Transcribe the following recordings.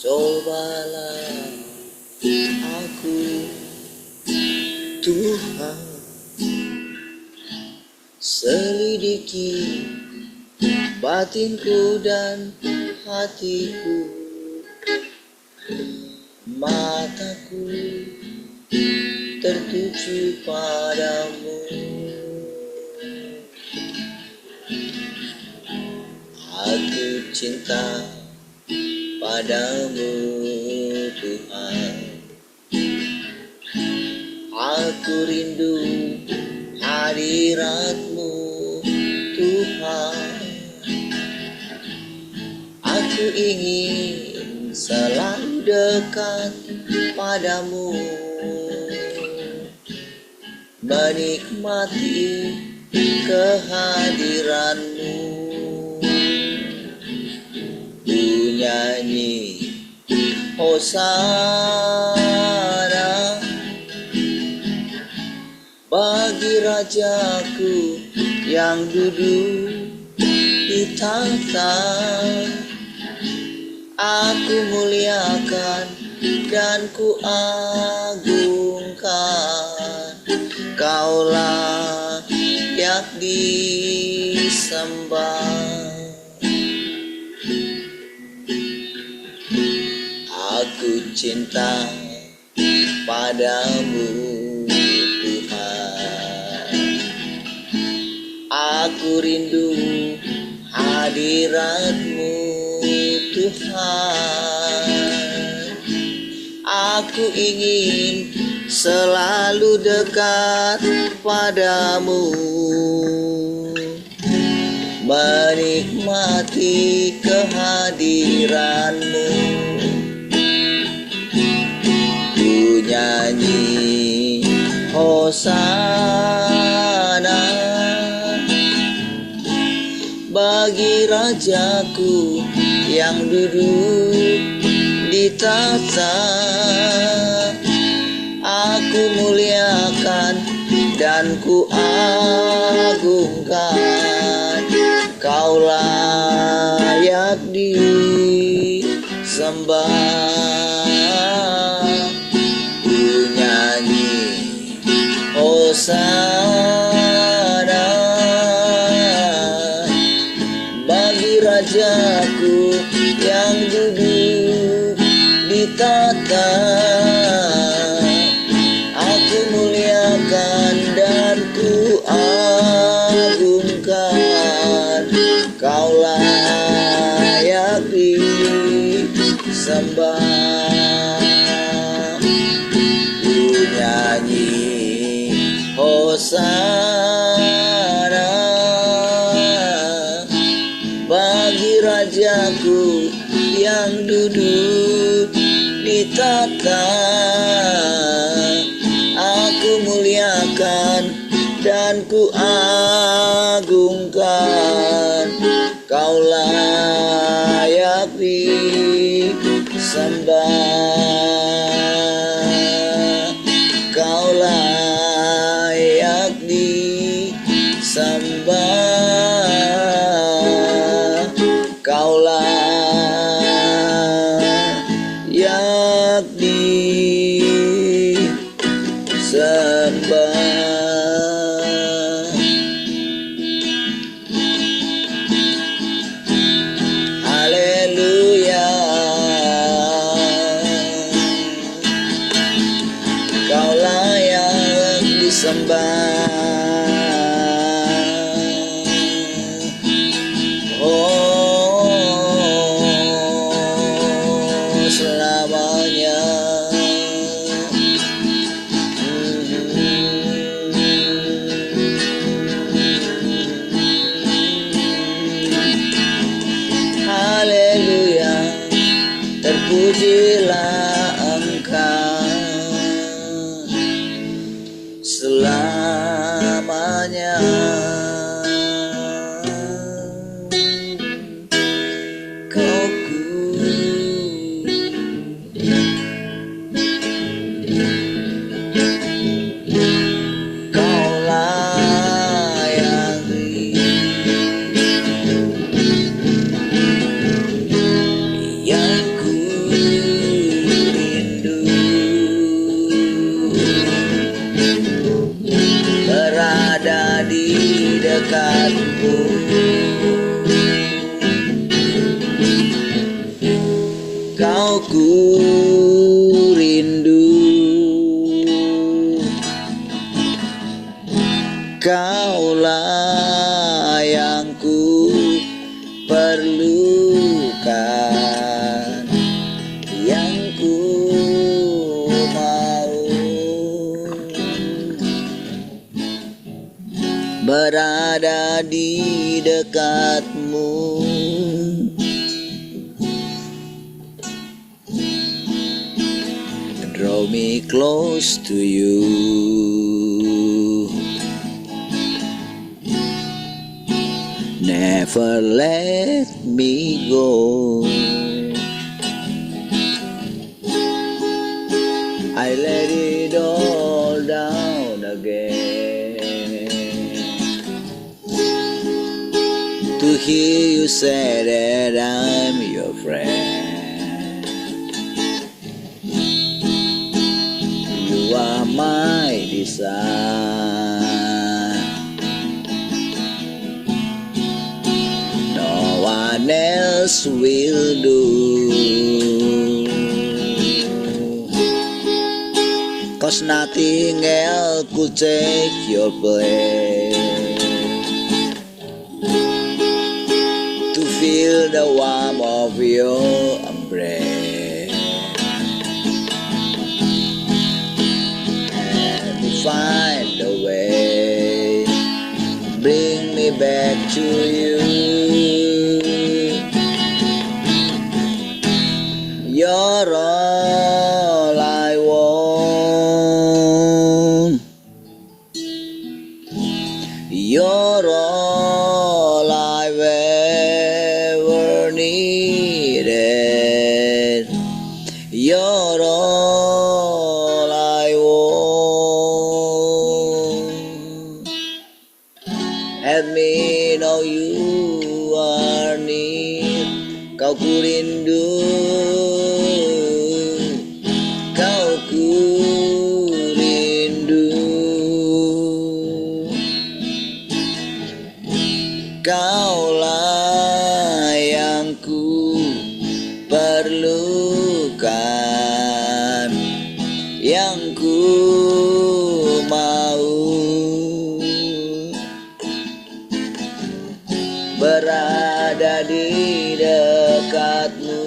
Cobalah aku, Tuhan, selidiki batinku dan hatiku. Mataku tertuju padamu. Aku cinta padamu, Tuhan. Aku rindu hadirat-Mu, Tuhan. Aku ingin selalu dekat padamu, menikmati kehadiran-Mu. Ku nyanyi Hosana bagi Rajaku yang duduk di tahta. Aku muliakan dan ku agungkan. Kaulah yang disembah. Aku cinta padamu, Tuhan. Aku rindu hadirat-Mu, Tuhan. Aku ingin selalu dekat padamu, menikmati kehadiran-Mu. Ku nyanyi Hosana bagi Rajaku yang duduk di tahta. Aku muliakan dan ku agungkan. Kau layak disembah. Ku nyanyi Hosana bagi Rajaku yang duduk di tahta. Aku muliakan dan ku agungkan. Kau layak disembah. Ku nyanyi Hosana bagi Rajaku yang duduk di tahta. Aku muliakan dan ku agungkan. Kau layak disembah. Kau layak disembah. Kau layak disembah. Haleluya. Kau layak disembah. Selamanya. Haleluya, terpujilah Engkau selamanya. Yang ku ku rindu, kaulah yang ku perlukan, yang ku mau berada di dekatmu. Draw me close to you, never let me go. I let it all down again to hear you say that I'm your friend. You are my desire, no one else will do. 'Cause nothing else could take your place, to feel the warmth of your embrace, and to find a way, bring me back to you. You're all I want, you're all I've ever needed, you're all I want. Help me know you are near, kau ku rindu, kau ku rindu. Kaulah yang ku perlukan, yang ku mau berada di dekatmu.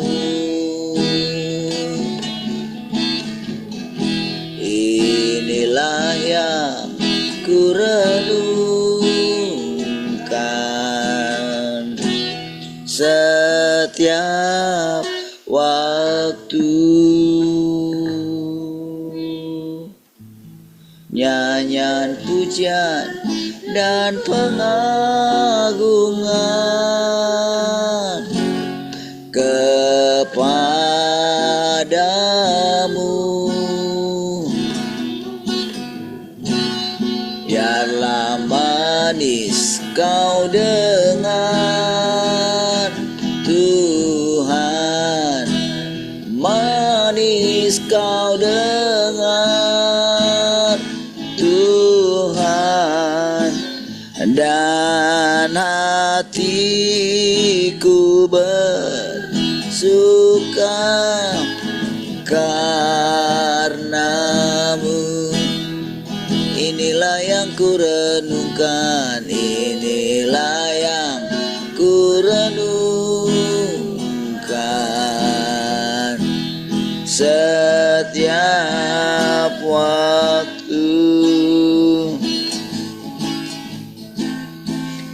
Inilah yang ku renungkan setiap waktu. Nyanyian pujian dan pengagungan kepadamu. Biarlah manis kau dengar, Tuhan, manis kau dengar, Tuhan, dan hatiku bersuka karenamu. Inilah yang ku renungkan, inilah yang ku renungkan setiap waktu.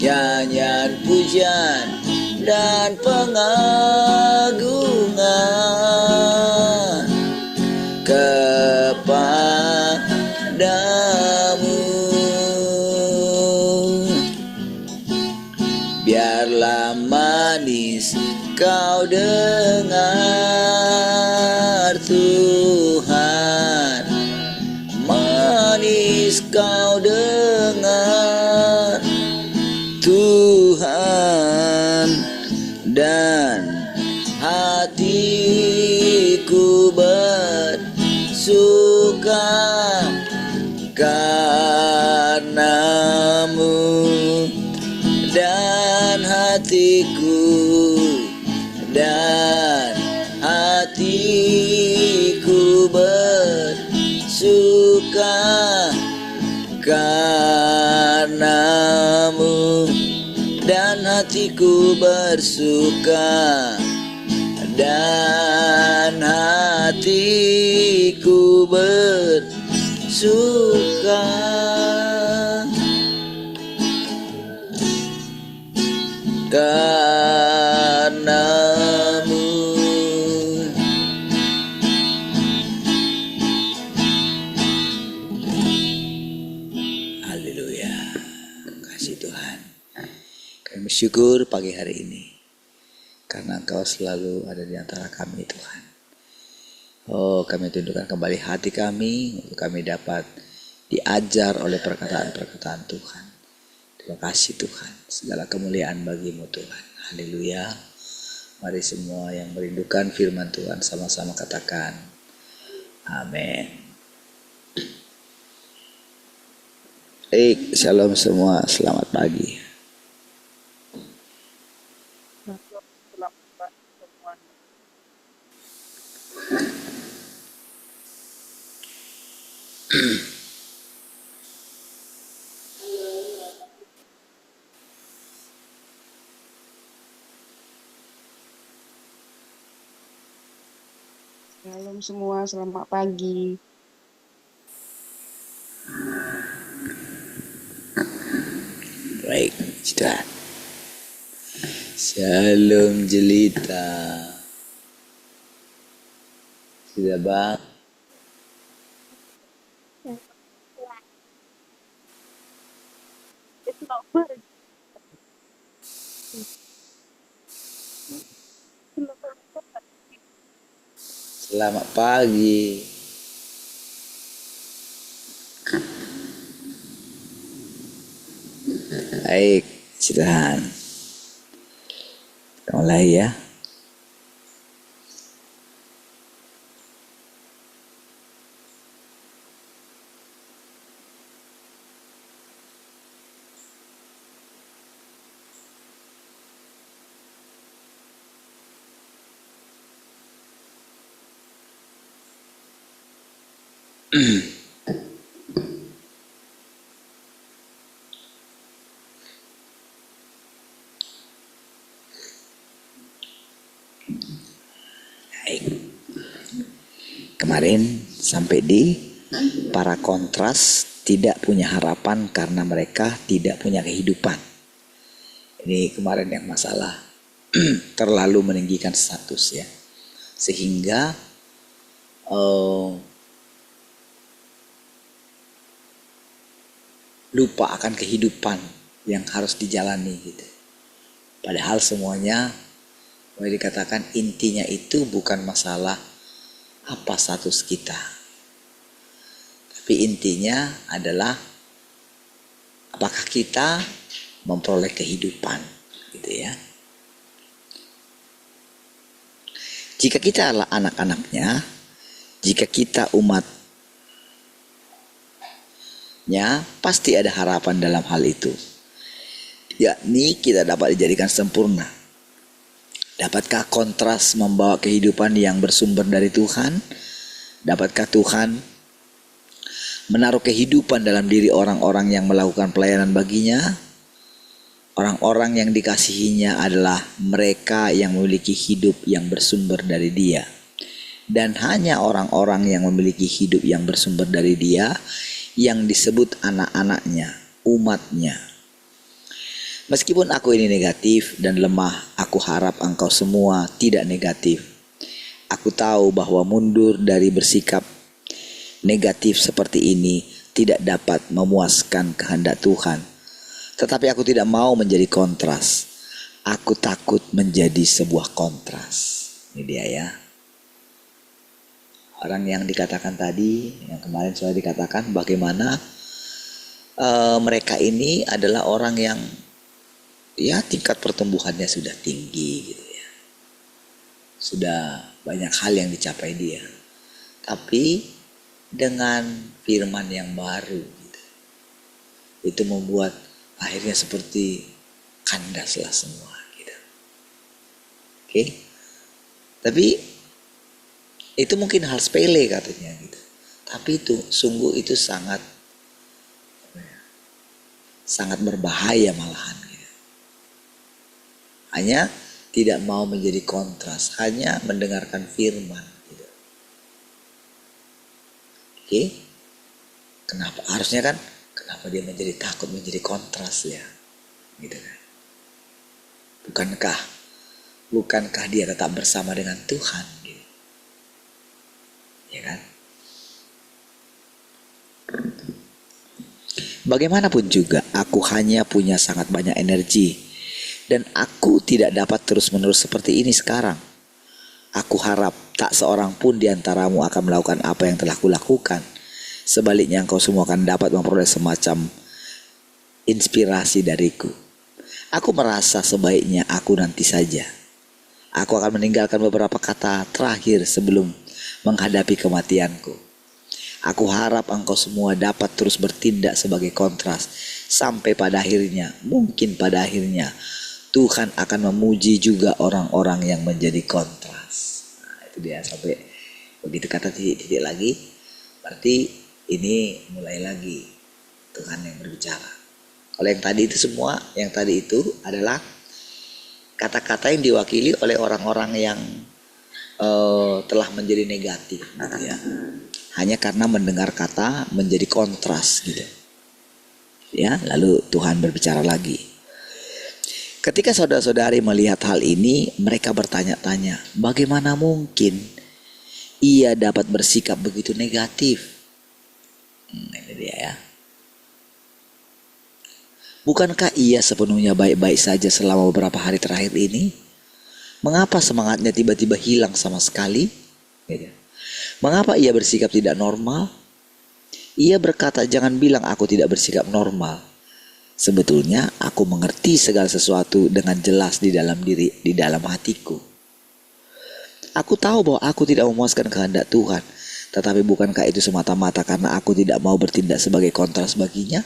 Nyanyian pujian dan pengagungan kepadamu. Biarlah manis kau dengar, Tuhan, manis kau dengar, Tuhan, dan hatiku bersuka karenamu, dan hatiku dan hatiku hatiku bersuka karenamu, dan hatiku bersuka, dan hatiku bersuka karenamu. Haleluya. Kasih Tuhan. Kami bersyukur pagi hari ini karena Engkau selalu ada di antara kami, Tuhan. Oh, kami tundukkan kembali hati kami untuk kami dapat diajar oleh perkataan-perkataan Tuhan. Terima kasih Tuhan, segala kemuliaan bagimu Tuhan. Haleluya. Mari semua yang merindukan firman Tuhan sama-sama katakan amin. Shalom semua, selamat pagi. Shalom semua, selamat pagi. Baik, sudah. Shalom Jelita. Sudah bang? Selamat pagi. Baik, sudah. Mulai ya. Baik. Kemarin sampai di para kontras tidak punya harapan karena mereka tidak punya kehidupan. Ini kemarin yang masalah terlalu meninggikan status ya, sehingga lupa akan kehidupan yang harus dijalani gitu. Padahal semuanya boleh dikatakan intinya itu bukan masalah apa status kita, tapi intinya adalah apakah kita memperoleh kehidupan gitu ya. Jika kita adalah anak-anaknya, jika kita umatnya, pasti ada harapan dalam hal itu, yakni kita dapat dijadikan sempurna. Dapatkah kontras membawa kehidupan yang bersumber dari Tuhan? Dapatkah Tuhan menaruh kehidupan dalam diri orang-orang yang melakukan pelayanan baginya? Orang-orang yang dikasihinya adalah mereka yang memiliki hidup yang bersumber dari Dia. Dan hanya orang-orang yang memiliki hidup yang bersumber dari Dia yang disebut anak-anaknya, umatnya. Meskipun aku ini negatif dan lemah, aku harap engkau semua tidak negatif. Aku tahu bahwa mundur dari bersikap negatif seperti ini tidak dapat memuaskan kehendak Tuhan. Tetapi aku tidak mau menjadi kontras. Aku takut menjadi sebuah kontras. Ini dia ya. Orang yang dikatakan tadi, yang kemarin sudah dikatakan bagaimana mereka ini adalah orang yang ya tingkat pertumbuhannya sudah tinggi gitu ya. Sudah banyak hal yang dicapai dia. Tapi dengan firman yang baru gitu, itu membuat akhirnya seperti kandaslah semua gitu. Oke. Tapi Itu mungkin hal sepele katanya gitu. Tapi itu sungguh itu sangat sangat berbahaya malahan gitu. Hanya tidak mau menjadi kontras, hanya mendengarkan firman gitu. Oke? Kenapa? Harusnya kan kenapa dia menjadi takut menjadi kontras ya? Gitu kan. Bukankah dia tetap bersama dengan Tuhan gitu. Ya kan? Bagaimanapun juga, aku hanya punya sangat banyak energi dan aku tidak dapat terus-menerus seperti ini sekarang. Aku harap tak seorang pun di antaramu akan melakukan apa yang telah kulakukan. Sebaliknya engkau semua akan dapat memperoleh semacam inspirasi dariku. Aku merasa sebaiknya aku nanti saja. Aku akan meninggalkan beberapa kata terakhir sebelum menghadapi kematianku. Aku harap engkau semua dapat terus bertindak sebagai kontras. Sampai pada akhirnya, mungkin pada akhirnya, Tuhan akan memuji juga orang-orang yang menjadi kontras. Nah, itu dia sampai begitu kata titik-titik lagi. Berarti ini mulai lagi Tuhan yang berbicara. Kalau yang tadi itu semua, yang tadi itu adalah kata-kata yang diwakili oleh orang-orang yang telah menjadi negatif gitu ya. Hanya karena mendengar kata menjadi kontras gitu. Ya, lalu Tuhan berbicara lagi. Ketika saudara-saudari melihat hal ini, mereka bertanya-tanya, bagaimana mungkin ia dapat bersikap begitu negatif? Ini dia ya. Bukankah ia sepenuhnya baik-baik saja selama beberapa hari terakhir ini? Mengapa semangatnya tiba-tiba hilang sama sekali? Gitu. Mengapa ia bersikap tidak normal? Ia berkata, jangan bilang aku tidak bersikap normal. Sebetulnya aku mengerti segala sesuatu dengan jelas di dalam hatiku. Aku tahu bahwa aku tidak memuaskan kehendak Tuhan. Tetapi bukankah itu semata-mata karena aku tidak mau bertindak sebagai kontras baginya?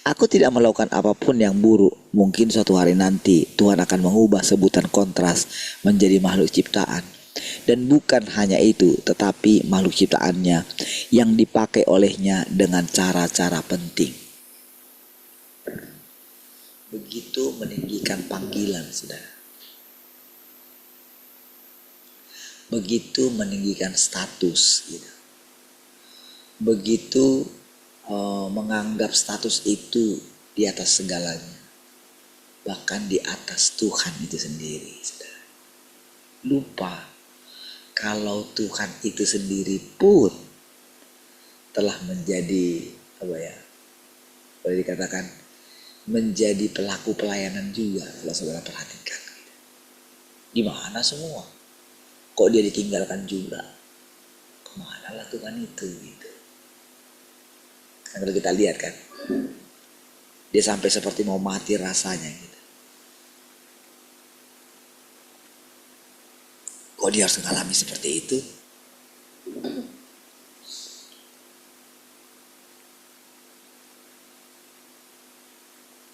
Aku tidak melakukan apapun yang buruk. Mungkin suatu hari nanti Tuhan akan mengubah sebutan kontras menjadi makhluk ciptaan. Dan bukan hanya itu, tetapi makhluk ciptaannya yang dipakai olehnya dengan cara-cara penting. Begitu meninggikan panggilan, saudara. Begitu meninggikan status, gitu. Begitu menganggap status itu di atas segalanya, bahkan di atas Tuhan itu sendiri, saudara. Lupa kalau Tuhan itu sendiri pun telah menjadi boleh dikatakan menjadi pelaku pelayanan juga kalau saudara perhatikan. Gimana semua? Kok dia ditinggalkan juga? Kemana lah Tuhan itu gitu. Kan kalau kita lihat kan, dia sampai seperti mau mati rasanya gitu. Kok dia harus mengalami seperti itu?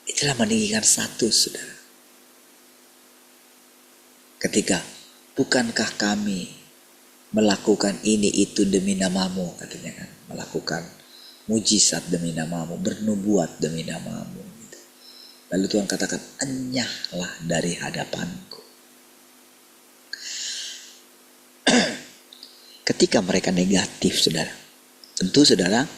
Itulah meninggikan status, saudara. Ketika, bukankah kami melakukan ini itu demi namamu, katanya kan, melakukan mujizat demi namamu, bernubuat demi namamu. Gitu. Lalu Tuhan katakan, enyahlah dari hadapanku. Ketika mereka negatif, saudara, tentu saudara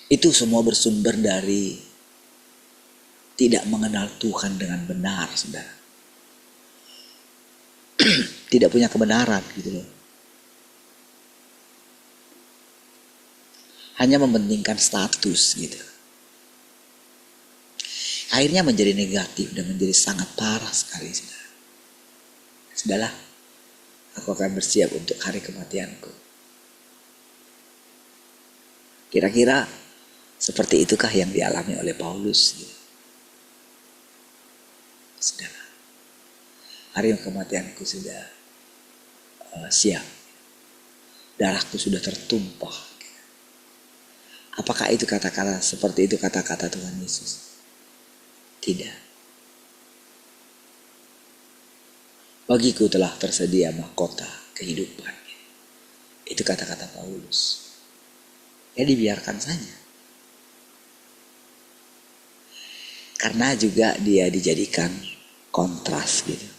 itu semua bersumber dari tidak mengenal Tuhan dengan benar, saudara. Tidak punya kebenaran gitu loh. Hanya mementingkan status gitu. Akhirnya menjadi negatif dan menjadi sangat parah sekali, saudara. Sudahlah, aku akan bersiap untuk hari kematianku. Kira-kira seperti itukah yang dialami oleh Paulus? Gitu. Sudahlah, hari kematianku sudah siap. Darahku sudah tertumpah. Apakah itu kata-kata seperti itu kata-kata Tuhan Yesus? Tidak. Bagiku telah tersedia mahkota kehidupan. Itu kata-kata Paulus. Ya dibiarkan saja. Karena juga dia dijadikan kontras gitu.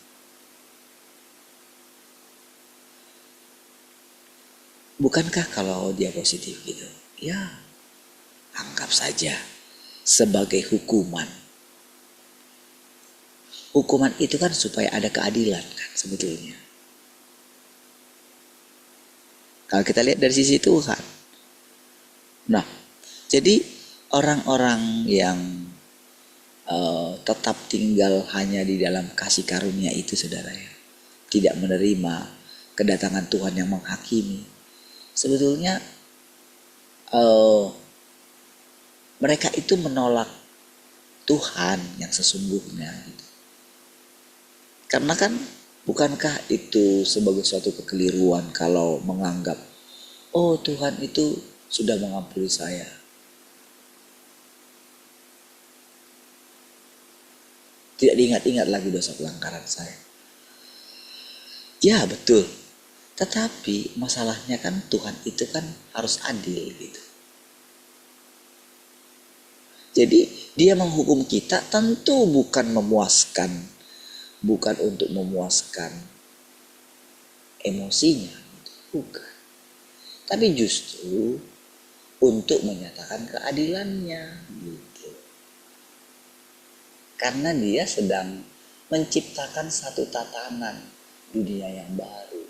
Bukankah kalau dia positif gitu? Ya, anggap saja sebagai hukuman. Hukuman itu kan supaya ada keadilan kan sebetulnya. Kalau kita lihat dari sisi Tuhan. Nah, jadi orang-orang yang tetap tinggal hanya di dalam kasih karunia itu, saudara ya, tidak menerima kedatangan Tuhan yang menghakimi, sebetulnya mereka itu menolak Tuhan yang sesungguhnya gitu. Karena kan bukankah itu sebagai suatu kekeliruan kalau menganggap oh Tuhan itu sudah mengampuni saya, tidak diingat-ingat lagi dosa pelanggaran saya. Ya betul. Tetapi masalahnya kan Tuhan itu kan harus adil gitu. Jadi dia menghukum kita tentu bukan memuaskan, bukan untuk memuaskan emosinya, bukan. Tapi justru untuk menyatakan keadilannya gitu. Karena dia sedang menciptakan satu tatanan dunia yang baru.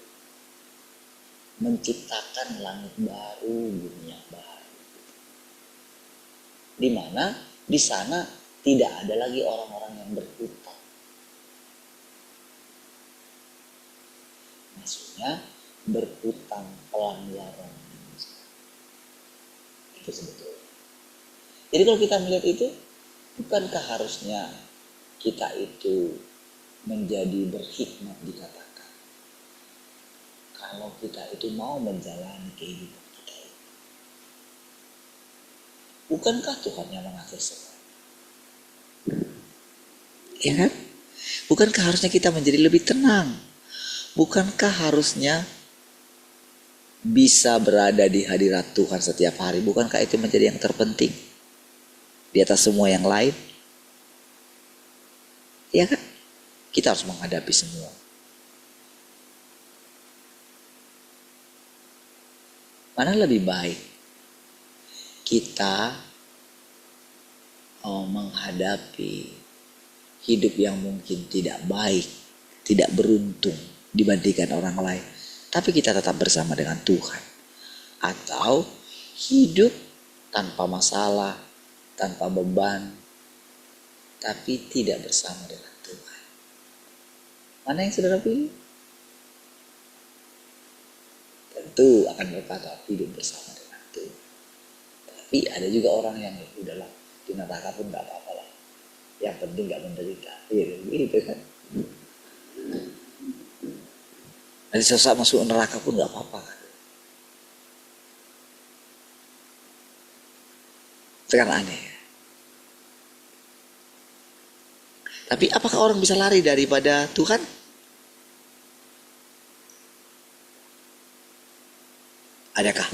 Menciptakan langit baru, dunia baru. Di mana di sana tidak ada lagi orang-orang yang berhutang. Maksudnya berhutang pelanggaran. Itu sebetulnya. Jadi kalau kita melihat itu, bukankah harusnya kita itu menjadi berhikmat dikatakan kalau kita itu mau menjalani kehidupan kita ini? Bukankah Tuhan yang mengatur semua? Ya kan? Bukankah harusnya kita menjadi lebih tenang? Bukankah harusnya bisa berada di hadirat Tuhan setiap hari? Bukankah itu menjadi yang terpenting di atas semua yang lain? Ya kan? Kita harus menghadapi semua. Mana lebih baik kita menghadapi hidup yang mungkin tidak baik, tidak beruntung dibandingkan orang lain, tapi kita tetap bersama dengan Tuhan, atau hidup tanpa masalah, tanpa beban, tapi tidak bersama dengan Tuhan? Mana yang saudara pilih? Tentu akan berkata hidup bersama dengan Tuhan. Tapi ada juga orang yang udahlah di neraka pun gak apa-apa lah, yang penting gak menderita, gitu kan. Nanti sesaat masuk neraka pun gak apa-apa kan. Itu kan aneh. Tapi apakah orang bisa lari daripada Tuhan? Adakah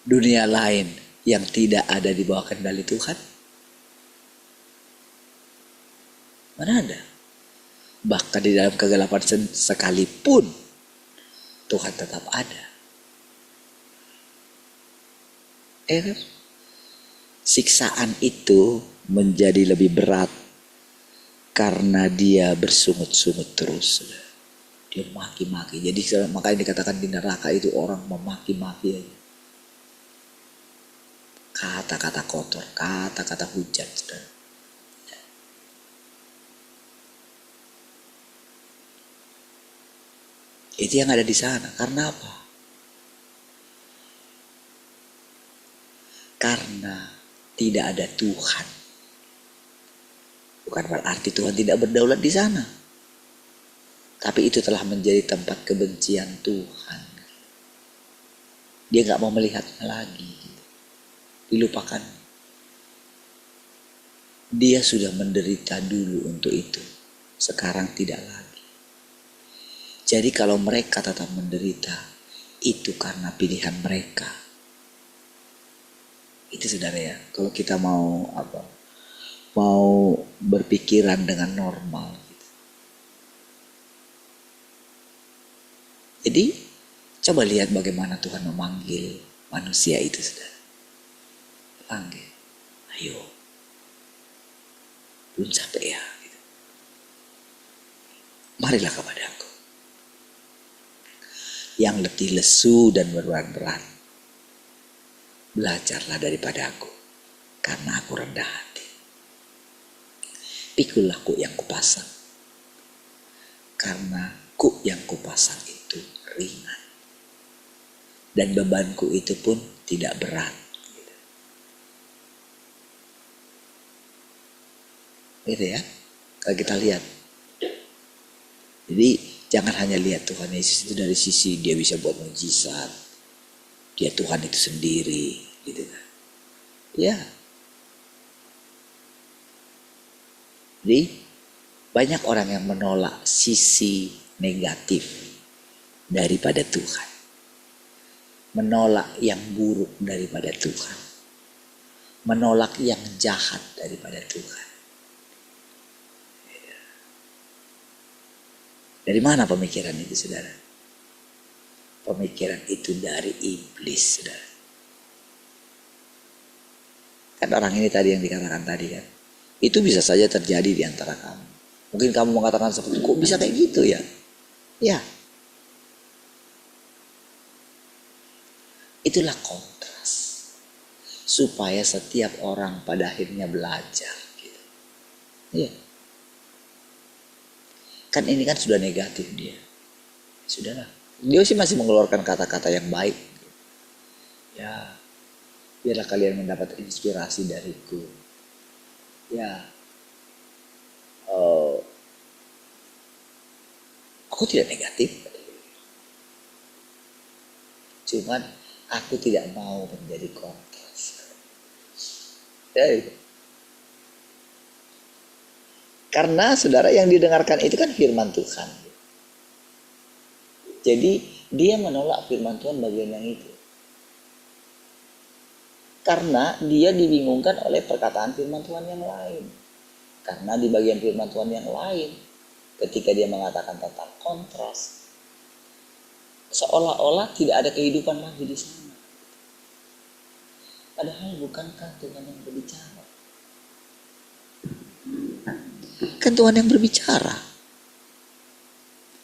dunia lain yang tidak ada di bawah kendali Tuhan? Mana ada? Bahkan di dalam kegelapan sekalipun Tuhan tetap ada. Kan? Siksaan itu menjadi lebih berat karena dia bersungut-sungut terus. Dia maki-maki. Jadi makanya dikatakan di neraka itu orang memaki-maki. Kata-kata kotor, kata-kata hujat. Itu yang ada di sana. Karena apa? Karena tidak ada Tuhan. Bukan berarti Tuhan tidak berdaulat di sana. Tapi itu telah menjadi tempat kebencian Tuhan. Dia gak mau melihatnya lagi. Dilupakan. Dia sudah menderita dulu untuk itu. Sekarang tidak lagi. Jadi kalau mereka tetap menderita, itu karena pilihan mereka. Itu saudara ya, kalau kita mau mau berpikiran dengan normal gitu. Jadi coba lihat bagaimana Tuhan memanggil manusia itu, saudara. Panggil, ayo, belum capek ya gitu. Marilah kepadaku yang letih lesu dan berat-berat, belajarlah daripada aku, karena aku rendah hati. Pikulah kuk yang kupasang, karena kuk yang kupasang itu ringan, dan bebanku itu pun tidak berat. Gitu ya, kalau kita lihat. Jadi jangan hanya lihat Tuhan Yesus itu dari sisi dia bisa buat mujizat, dia Tuhan itu sendiri, gitu kan? Ya. Jadi banyak orang yang menolak sisi negatif daripada Tuhan, menolak yang buruk daripada Tuhan, menolak yang jahat daripada Tuhan. Dari mana pemikiran itu, saudara? Pemikiran itu dari iblis, saudara. Kan orang ini tadi yang dikatakan tadi kan, itu bisa saja terjadi di antara kamu. Mungkin kamu mengatakan seperti, kok bisa kayak gitu ya? Ya. Itulah kontras. Supaya setiap orang pada akhirnya belajar. Gitu. Iya. Kan ini kan sudah negatif dia. Sudahlah. Dia sih masih mengeluarkan kata-kata yang baik. Ya, biarlah kalian mendapat inspirasi dariku. Ya, aku tidak negatif. Cuman aku tidak mau menjadi kontras. Ya, itu. Karena saudara yang didengarkan itu kan firman Tuhan. Jadi dia menolak firman Tuhan bagian yang itu. Karena dia dibingungkan oleh perkataan firman Tuhan yang lain. Karena di bagian firman Tuhan yang lain, ketika dia mengatakan tentang kontras, seolah-olah tidak ada kehidupan lagi di sana. Padahal bukankah Tuhan yang berbicara? Kan Tuhan yang berbicara.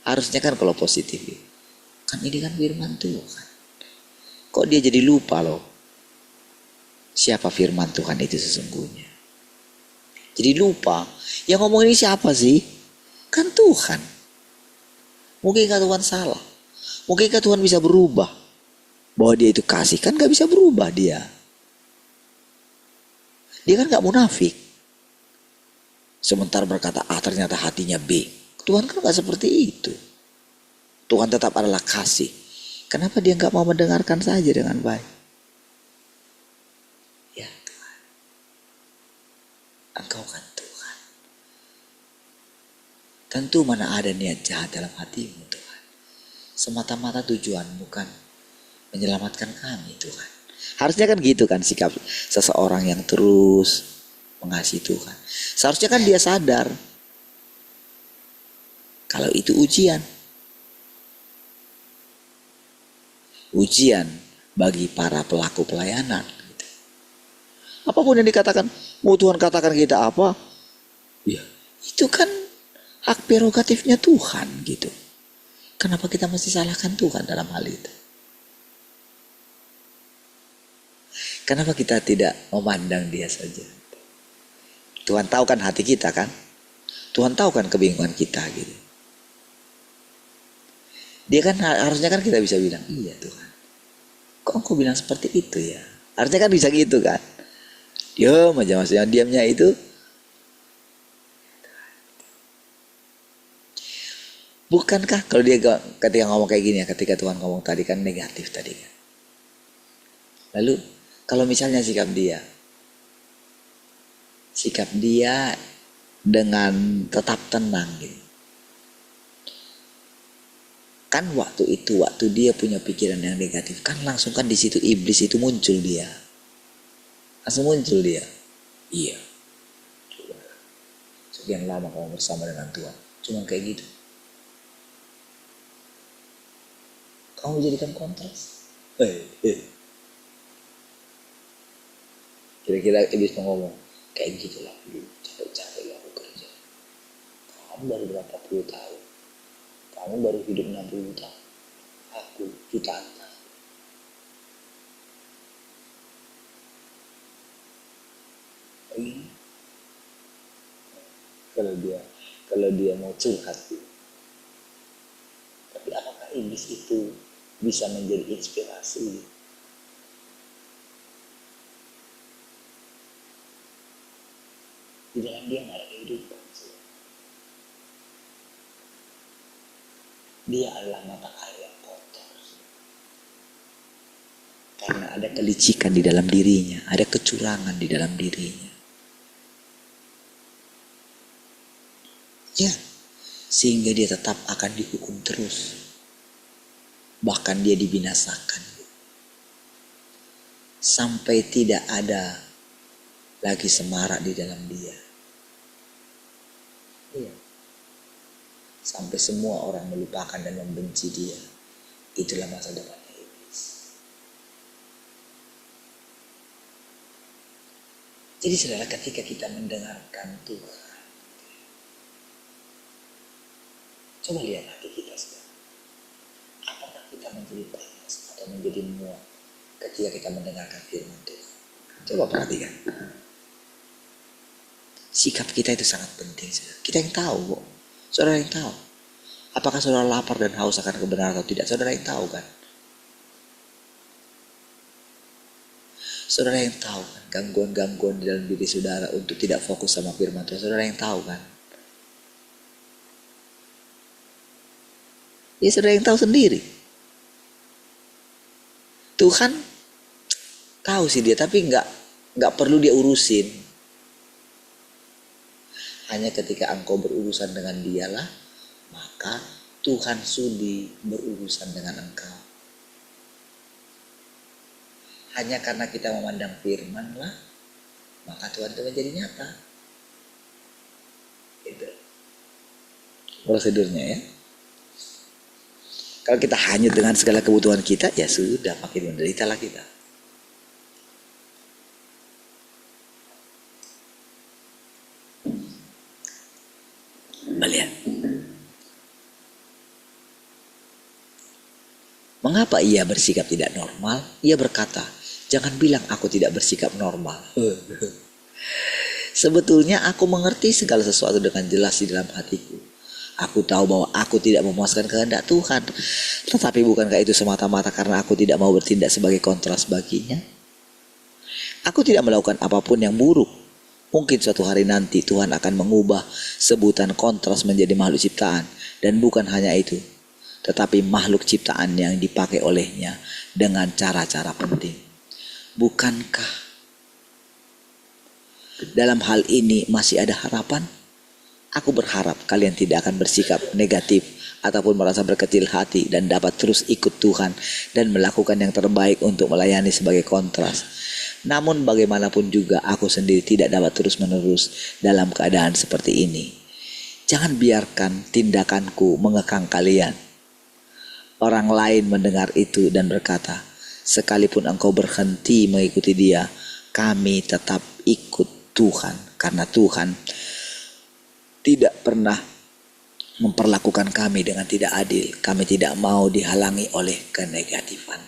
Harusnya kan kalau positif, kan ini kan firman Tuhan. Kok dia jadi lupa loh siapa firman Tuhan itu sesungguhnya. Jadi lupa, yang ngomong ini siapa sih? Kan Tuhan. Mungkinkah Tuhan salah? Mungkinkah Tuhan bisa berubah? Bahwa dia itu kasih, kan gak bisa berubah dia. Dia kan gak munafik. Sementara berkata A ternyata hatinya B. Tuhan kan gak seperti itu. Tuhan tetap adalah kasih. Kenapa dia gak mau mendengarkan saja dengan baik? Ya Tuhan, Engkau kan Tuhan. Tentu mana ada niat jahat dalam hatimu Tuhan. Semata-mata tujuan bukan menyelamatkan kami Tuhan. Harusnya kan gitu kan sikap seseorang yang terus mengasihi Tuhan. Seharusnya kan dia sadar kalau itu ujian. Ujian bagi para pelaku pelayanan. Gitu. Apapun yang dikatakan, mau Tuhan katakan kita apa, ya itu kan hak prerogatifnya Tuhan gitu. Kenapa kita mesti salahkan Tuhan dalam hal itu? Kenapa kita tidak memandang dia saja? Tuhan tahu kan hati kita kan? Tuhan tahu kan kebingungan kita gitu. Dia kan harusnya kan kita bisa bilang, iya Tuhan. Kok engkau bilang seperti itu ya? Harusnya kan bisa gitu kan? Diam aja maksudnya, diamnya itu. Bukankah kalau dia ketika ngomong kayak gini ya, ketika Tuhan ngomong tadi kan negatif tadi kan. Lalu kalau misalnya sikap dia, sikap dia dengan tetap tenang gitu. Kan waktu dia punya pikiran yang negatif, kan langsung kan di situ iblis itu muncul dia. Langsung muncul dia. Iya. Coba. Sekian lama kamu bersama dengan Tuhan. Cuma kayak gitu. Kamu jadikan kontras. Kira-kira iblis mau ngomong, kayak gitulah dulu, capek-capek aku kerja. Kamu baru berapa puluh tahun. Kamu baru hidup 60 tahun. Aku jutaan tahun. Ini kalau dia mau curhat gitu. Tapi apakah iblis itu bisa menjadi inspirasi? Di dalam dia nggak ada kehidupan. Dia adalah mata air yang kotor. Karena ada kelicikan di dalam dirinya, ada kecurangan di dalam dirinya. Ya, sehingga dia tetap akan dihukum terus. Bahkan dia dibinasakan. Sampai tidak ada lagi semarak di dalam dia. Iya. Sampai semua orang melupakan dan membenci dia. Itulah masa depannya iblis. Jadi saudara, ketika kita mendengarkan Tuhan, coba lihat hati kita sekarang. Apakah kita menjadi panas atau menjadi muak ketika kita mendengarkan firman Tuhan? Coba perhatikan. Sikap kita itu sangat penting, saudara. Kita yang tahu kok. Saudara yang tahu. Apakah saudara lapar dan haus akan kebenaran atau tidak? Saudara yang tahu kan. Saudara yang tahu kan gangguan-gangguan di dalam diri saudara untuk tidak fokus sama firman Tuhan. Saudara yang tahu kan. Ya saudara yang tahu sendiri. Tuhan tahu sih dia, tapi nggak perlu dia urusin. Hanya ketika engkau berurusan dengan dialah, maka Tuhan sudi berurusan dengan engkau. Hanya karena kita memandang firman lah, maka Tuhan itu menjadi nyata. Itu prosedurnya ya. Kalau kita hanyut dengan segala kebutuhan kita, ya sudah, makin menderita lah kita. Melihat. Mengapa ia bersikap tidak normal? Ia berkata, jangan bilang aku tidak bersikap normal. Sebetulnya aku mengerti segala sesuatu dengan jelas di dalam hatiku. Aku tahu bahwa aku tidak memuaskan kehendak Tuhan. Tetapi bukankah itu semata-mata karena aku tidak mau bertindak sebagai kontras baginya? Aku tidak melakukan apapun yang buruk. Mungkin suatu hari nanti Tuhan akan mengubah sebutan kontras menjadi makhluk ciptaan. Dan bukan hanya itu, tetapi makhluk ciptaan yang dipakai olehnya dengan cara-cara penting. Bukankah dalam hal ini masih ada harapan? Aku berharap kalian tidak akan bersikap negatif ataupun merasa berkecil hati dan dapat terus ikut Tuhan dan melakukan yang terbaik untuk melayani sebagai kontras. Namun bagaimanapun juga aku sendiri tidak dapat terus-menerus dalam keadaan seperti ini. Jangan biarkan tindakanku mengekang kalian. Orang lain mendengar itu dan berkata, sekalipun engkau berhenti mengikuti dia, kami tetap ikut Tuhan. Karena Tuhan tidak pernah memperlakukan kami dengan tidak adil. Kami tidak mau dihalangi oleh kenegatifan.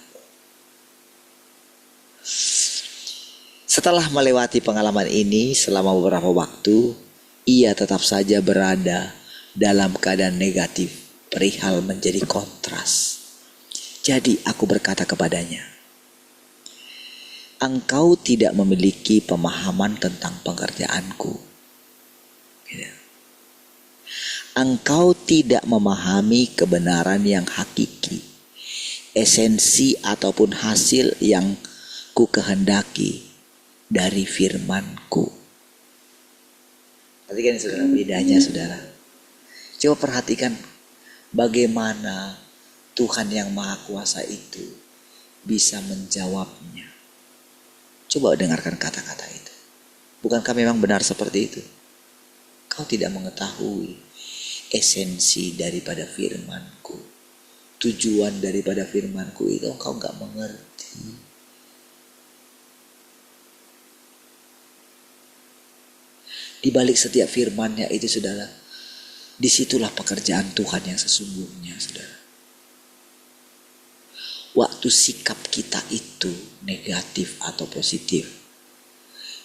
Setelah melewati pengalaman ini selama beberapa waktu, ia tetap saja berada dalam keadaan negatif perihal menjadi kontras. Jadi aku berkata kepadanya, engkau tidak memiliki pemahaman tentang pekerjaanku. Engkau tidak memahami kebenaran yang hakiki, esensi ataupun hasil yang ku kehendaki dari firmanku. Perhatikan saudara, bedanya saudara. Coba perhatikan bagaimana Tuhan yang Maha Kuasa itu bisa menjawabnya. Coba dengarkan kata-kata itu. Bukankah memang benar seperti itu? Kau tidak mengetahui esensi daripada firman-Ku. Tujuan daripada firman-Ku itu engkau gak mengerti. Di balik setiap firman-Nya itu saudara, disitulah pekerjaan Tuhan yang sesungguhnya saudara. Waktu sikap kita itu negatif atau positif,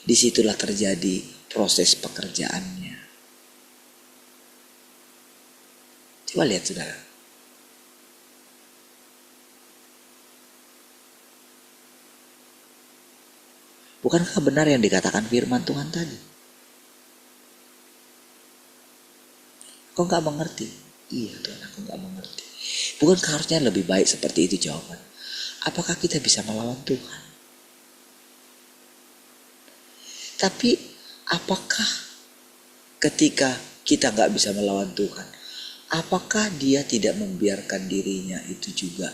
disitulah terjadi proses pekerjaannya. Coba lihat saudara. Bukankah benar yang dikatakan firman Tuhan tadi? Kau gak mengerti? Iya Tuhan, aku gak mengerti. Bukankah harusnya lebih baik seperti itu jawaban? Apakah kita bisa melawan Tuhan? Tapi apakah ketika kita gak bisa melawan Tuhan, apakah Dia tidak membiarkan dirinya itu juga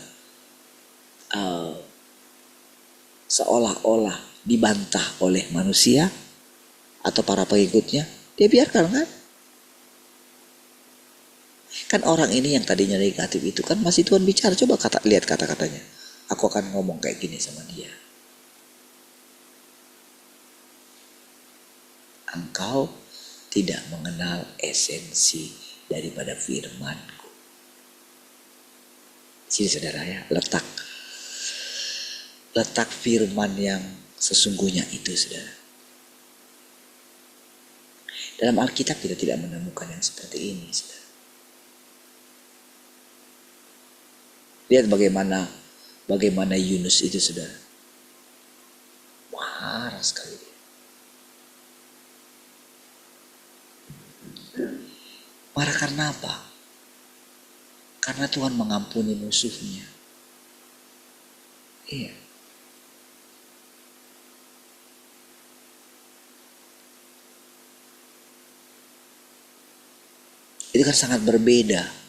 seolah-olah dibantah oleh manusia atau para pengikutnya? Dia biarkan kan? Kan orang ini yang tadinya negatif itu kan masih Tuhan bicara. Coba lihat kata-katanya. Aku akan ngomong kayak gini sama dia. Engkau tidak mengenal esensi daripada firman-Ku. Sini saudara ya, letak firman yang sesungguhnya itu saudara. Dalam Alkitab kita tidak menemukan yang seperti ini saudara. Lihat bagaimana Yunus itu saudara. Marah sekali dia. Marah karena apa? Karena Tuhan mengampuni musuhnya. Iya. Itu kan sangat berbeda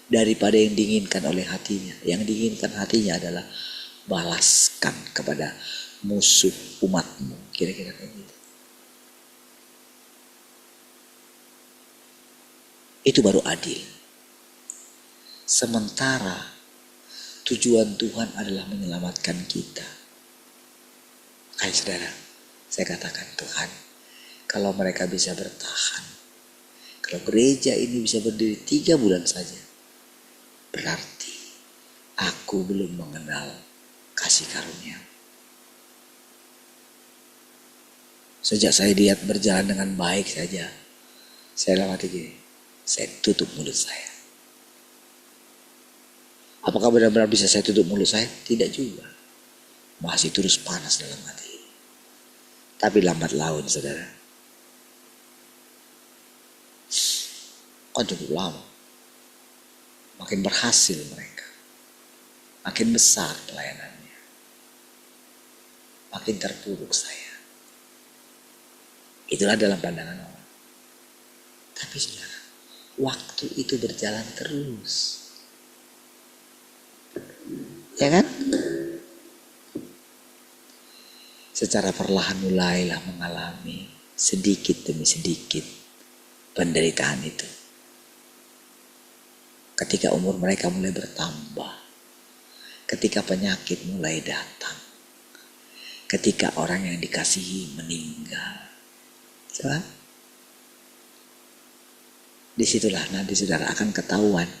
daripada yang diinginkan oleh hatinya. Yang diinginkan hatinya adalah balaskan kepada musuh umatmu. Kira-kira kayak gitu. Itu baru adil. Sementara tujuan Tuhan adalah menyelamatkan kita. Kayak saudara, saya katakan Tuhan, kalau mereka bisa bertahan, kalau gereja ini bisa berdiri 3 bulan saja, berarti aku belum mengenal kasih karunia. Sejak saya lihat berjalan dengan baik saja, saya lewati gini, saya tutup mulut saya. Apakah benar-benar bisa saya tutup mulut saya? Tidak juga. Masih terus panas dalam hati. Tapi lambat laun saudara. Kok cukup lama. Makin berhasil mereka. Makin besar pelayanannya. Makin terpuruk saya. Itulah dalam pandangan orang. Tapi saudara, waktu itu berjalan terus. Ya kan? Secara perlahan mulailah mengalami sedikit demi sedikit penderitaan itu. Ketika umur mereka mulai bertambah, ketika penyakit mulai datang, ketika orang yang dikasihi meninggal. Coba. Disitulah nanti saudara akan ketahuan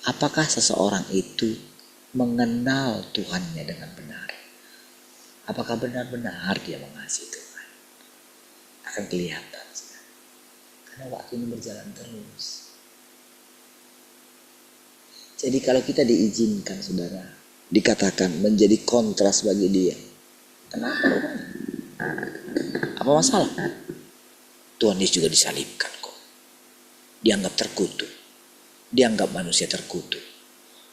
apakah seseorang itu mengenal Tuhannya dengan benar. Apakah benar-benar dia mengasihi Tuhan? Akan kelihatan. Karena waktu ini berjalan terus. Jadi kalau kita diizinkan saudara, dikatakan menjadi kontras bagi dia. Kenapa? Apa masalah? Tuhan Yesus juga disalibkan kok. Dianggap terkutuk. Dianggap manusia terkutuk.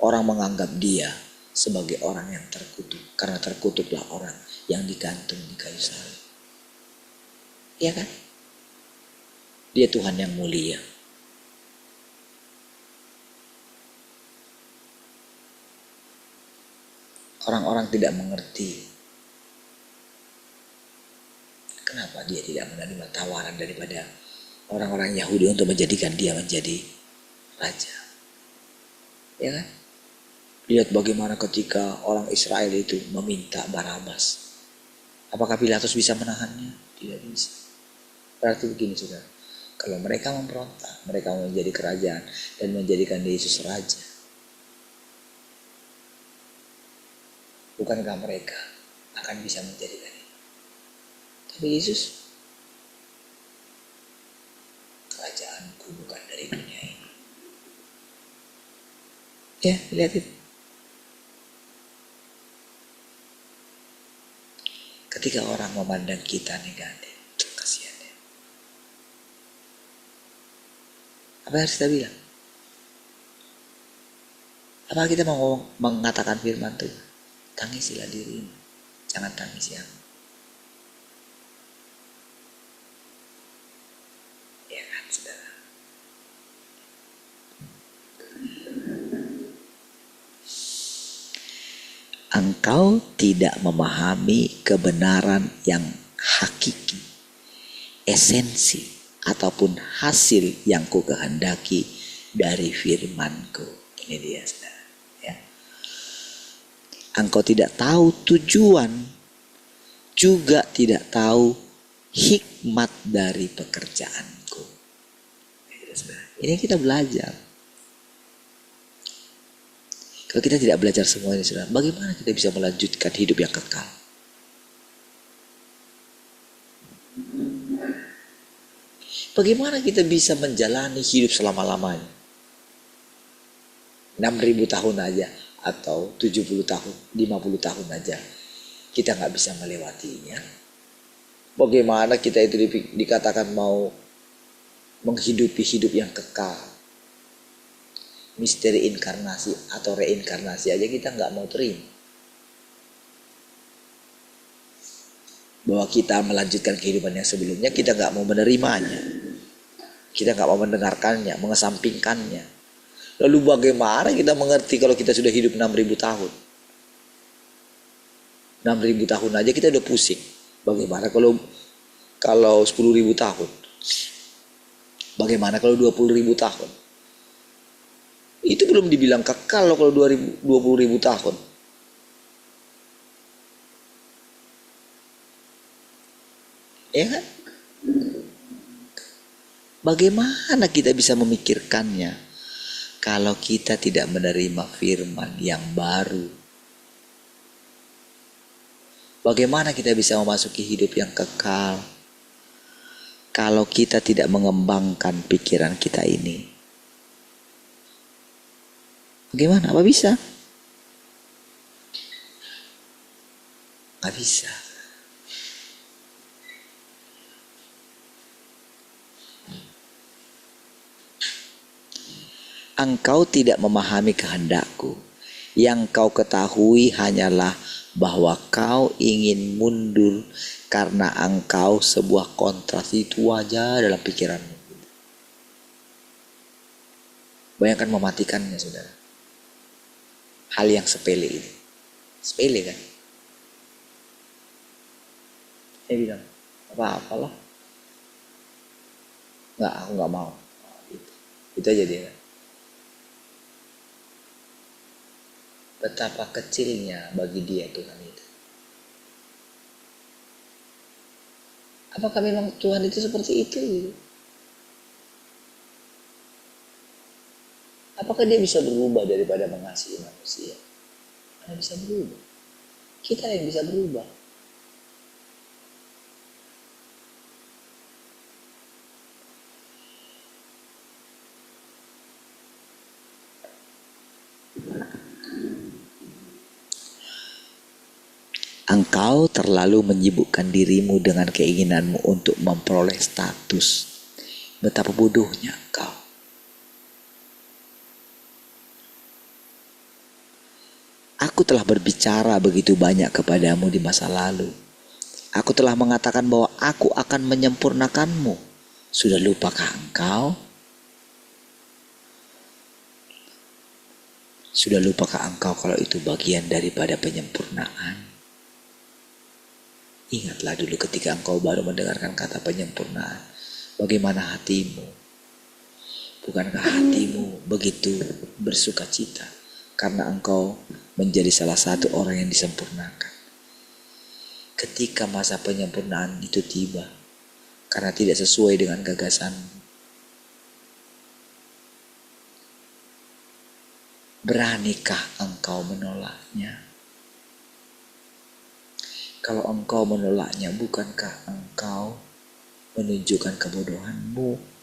Orang menganggap dia sebagai orang yang terkutuk. Karena terkutuklah orang yang digantung di kayu salib. Iya kan? Dia Tuhan yang mulia. Orang-orang tidak mengerti kenapa dia tidak menerima tawaran daripada orang-orang Yahudi untuk menjadikan dia menjadi raja. Ya kan? Lihat bagaimana ketika orang Israel itu meminta Barabas. Apakah Pilatus bisa menahannya? Tidak bisa. Berarti begini saudara, kalau mereka memberontak, mereka mau menjadi kerajaan dan menjadikan Yesus raja, bukankah mereka akan bisa menjadikan itu? Tapi Yesus, kerajaanku bukan dari dunia ini. Ya, lihat itu. Ketika orang memandang kita negatif, kasihan ya. Apa yang harus kita bilang? Apa kita mau mengatakan firman Tuhan? Tangisilah dirimu, jangan tangisi aku. Ya kan, saudara? Engkau tidak memahami kebenaran yang hakiki, esensi, ataupun hasil yang ku kehendaki dari firmanku. Ini dia, saudara. Ya. Engkau tidak tahu tujuan, juga tidak tahu hikmat dari pekerjaanku. Ini kita belajar. Kalau kita tidak belajar semua ini, saudara, bagaimana kita bisa melanjutkan hidup yang kekal? Bagaimana kita bisa menjalani hidup selama-lamanya? 6.000 tahun aja, atau 70 tahun, 50 tahun aja, kita gak bisa melewatinya. Bagaimana kita itu dikatakan mau menghidupi hidup yang kekal? Misteri inkarnasi atau reinkarnasi aja kita gak mau terima. Bahwa kita melanjutkan kehidupan yang sebelumnya, kita gak mau menerimanya. Kita gak mau mendengarkannya, mengesampingkannya. Lalu bagaimana kita mengerti kalau kita sudah hidup 6.000 tahun? 6.000 tahun aja kita udah pusing. Bagaimana kalau 10.000 tahun? Bagaimana kalau 20.000 tahun? Itu belum dibilang kekal loh kalau 20.000 tahun. Ya kan? Bagaimana kita bisa memikirkannya kalau kita tidak menerima firman yang baru? Bagaimana kita bisa memasuki hidup yang kekal kalau kita tidak mengembangkan pikiran kita ini? Bagaimana? Apa bisa? Gak bisa. Engkau tidak memahami kehendakku. Yang kau ketahui hanyalah bahwa kau ingin mundur karena engkau sebuah kontras. Itu aja dalam pikiranmu. Bayangkan mematikannya, saudara. Hal yang sepele ini. Sepele kan? Dia bilang, apa-apalah. Enggak, aku gak mau. Itu aja dia kan. Betapa kecilnya bagi dia Tuhan itu. Apakah memang Tuhan itu seperti itu? Apakah dia bisa berubah daripada mengasihi manusia? Mana bisa berubah? Kita yang bisa berubah. Engkau terlalu menyibukkan dirimu dengan keinginanmu untuk memperoleh status. Betapa bodohnya engkau. Aku telah berbicara begitu banyak kepadamu di masa lalu. Aku telah mengatakan bahwa aku akan menyempurnakanmu. Sudah lupakah engkau? Sudah lupakah engkau kalau itu bagian daripada penyempurnaan? Ingatlah dulu ketika engkau baru mendengarkan kata penyempurnaan. Bagaimana hatimu? Bukankah hatimu begitu bersuka cita karena engkau menjadi salah satu orang yang disempurnakan? Ketika masa penyempurnaan itu tiba, karena tidak sesuai dengan gagasanmu, beranikah engkau menolaknya? Kalau engkau menolaknya, bukankah engkau menunjukkan kebodohanmu?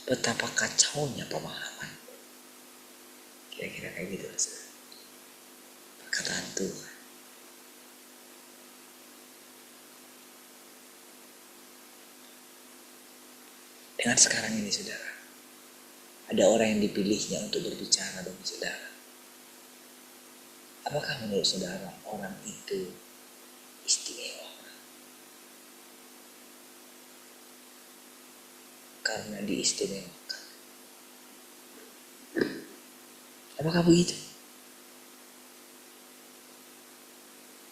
Betapa kacaunya pemahaman. Kira-kira kayak gitu. Perkataan Tuhan. Dengan sekarang ini saudara, ada orang yang dipilihnya untuk berbicara bagi saudara. Apakah menurut saudara orang itu istimewa? Karena diistimewakan. Apakah begitu?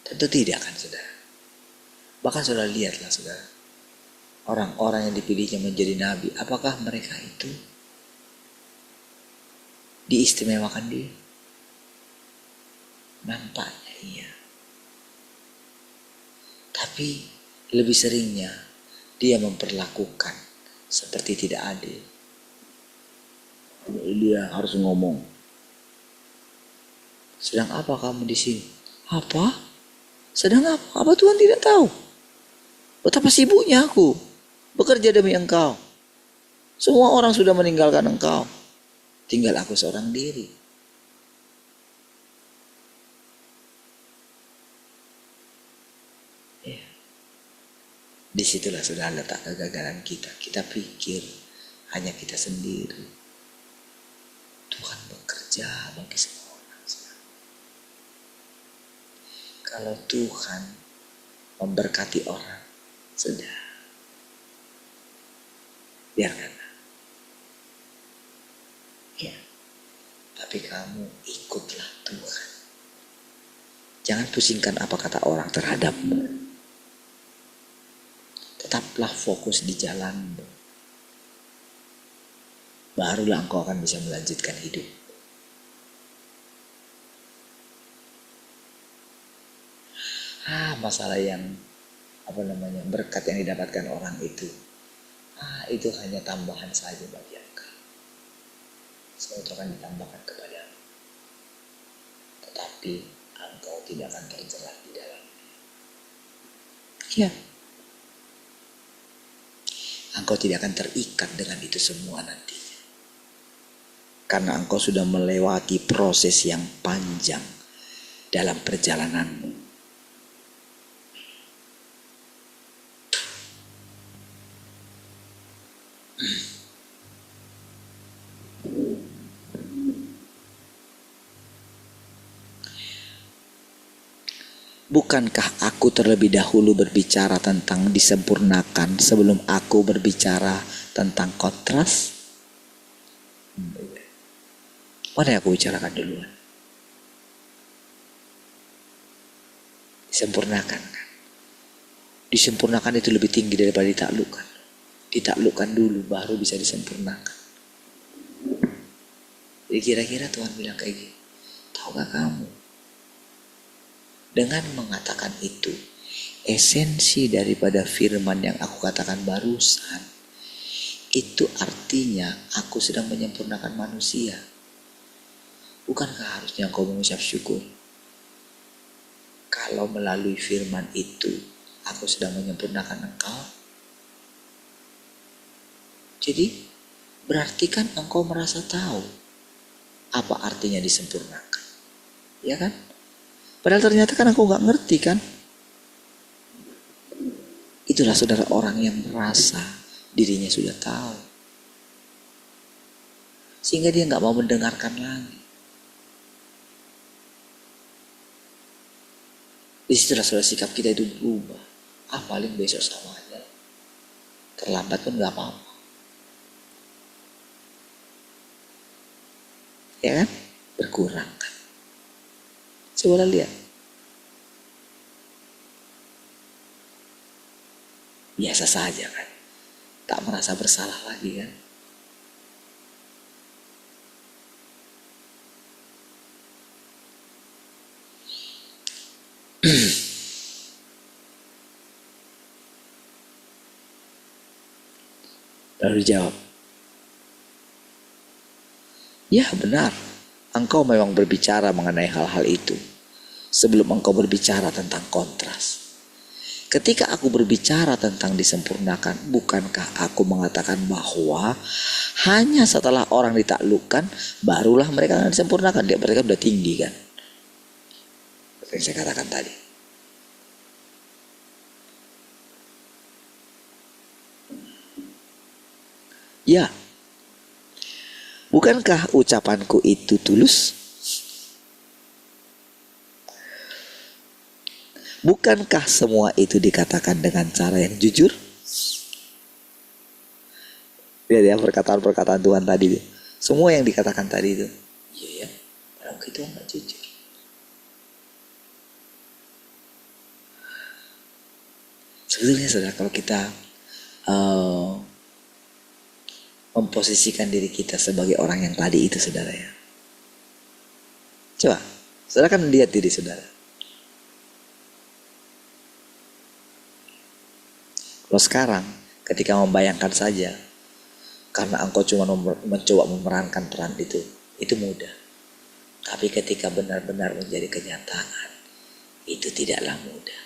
Tentu tidak kan saudara. Bahkan saudara lihatlah saudara, orang-orang yang dipilihnya menjadi nabi, apakah mereka itu diistimewakan dia? Nampaknya iya. Tapi lebih seringnya dia memperlakukan seperti tidak adil. Dia harus ngomong. Sedang apa kamu di sini? Apa? Sedang apa? Apa Tuhan tidak tahu? Betapa sibuknya aku bekerja demi engkau. Semua orang sudah meninggalkan engkau. Tinggal aku seorang diri. Ya. Disitulah sudah letak kegagalan kita. Kita pikir hanya kita sendiri. Tuhan bekerja bagi semua orang. Kalau Tuhan memberkati orang, sudah. Biarkanlah. Ya. Tapi kamu ikutlah Tuhan. Jangan pusingkan apa kata orang terhadapmu. Tetaplah fokus di jalanmu. Barulah engkau akan bisa melanjutkan hidup. Masalah yang berkat yang didapatkan orang itu. Itu hanya tambahan saja bagi engkau. Semua itu akan ditambahkan kepadamu. Tetapi engkau tidak akan terjerat di dalamnya. Ya. Engkau tidak akan terikat dengan itu semua nantinya. Karena engkau sudah melewati proses yang panjang dalam perjalananmu. Bukankah aku terlebih dahulu berbicara tentang disempurnakan sebelum aku berbicara tentang kontras? Mana yang aku bicarakan duluan? Disempurnakan kan? Disempurnakan itu lebih tinggi daripada ditaklukkan. Ditaklukkan dulu baru bisa disempurnakan. Jadi kira-kira Tuhan bilang kayak gini, tahukah kamu? Dengan mengatakan itu, esensi daripada firman yang aku katakan barusan, itu artinya aku sedang menyempurnakan manusia. Bukankah harusnya engkau mengucap syukur? Kalau melalui firman itu, aku sedang menyempurnakan engkau. Jadi, berarti kan engkau merasa tahu apa artinya disempurnakan. Ya kan? Padahal ternyata kan aku gak ngerti kan. Itulah saudara orang yang merasa dirinya sudah tahu. Sehingga dia gak mau mendengarkan lagi. Disitulah saudara sikap kita itu berubah. Paling besok sama aja. Terlambat pun gak apa-apa. Ya kan? Berkurang kan. Coba lihat. Biasa saja kan. Tak merasa bersalah lagi kan. Lalu dijawab, ya benar, engkau memang berbicara mengenai hal-hal itu sebelum engkau berbicara tentang kontras. Ketika aku berbicara tentang disempurnakan, bukankah aku mengatakan bahwa hanya setelah orang ditaklukkan barulah mereka akan disempurnakan. Mereka sudah tinggi kan, seperti yang saya katakan tadi. Ya, bukankah ucapanku itu tulus? Bukankah semua itu dikatakan dengan cara yang jujur? Lihat ya perkataan-perkataan Tuhan tadi itu. Semua yang dikatakan tadi itu, iya ya, orang itu nggak jujur. Sebetulnya saudara, kalau kita memposisikan diri kita sebagai orang yang tadi itu, saudara ya. Coba, saudara kan lihat diri saudara. Kalau sekarang, ketika membayangkan saja, karena engkau cuma mencoba memerankan peran itu mudah. Tapi ketika benar-benar menjadi kenyataan, itu tidaklah mudah.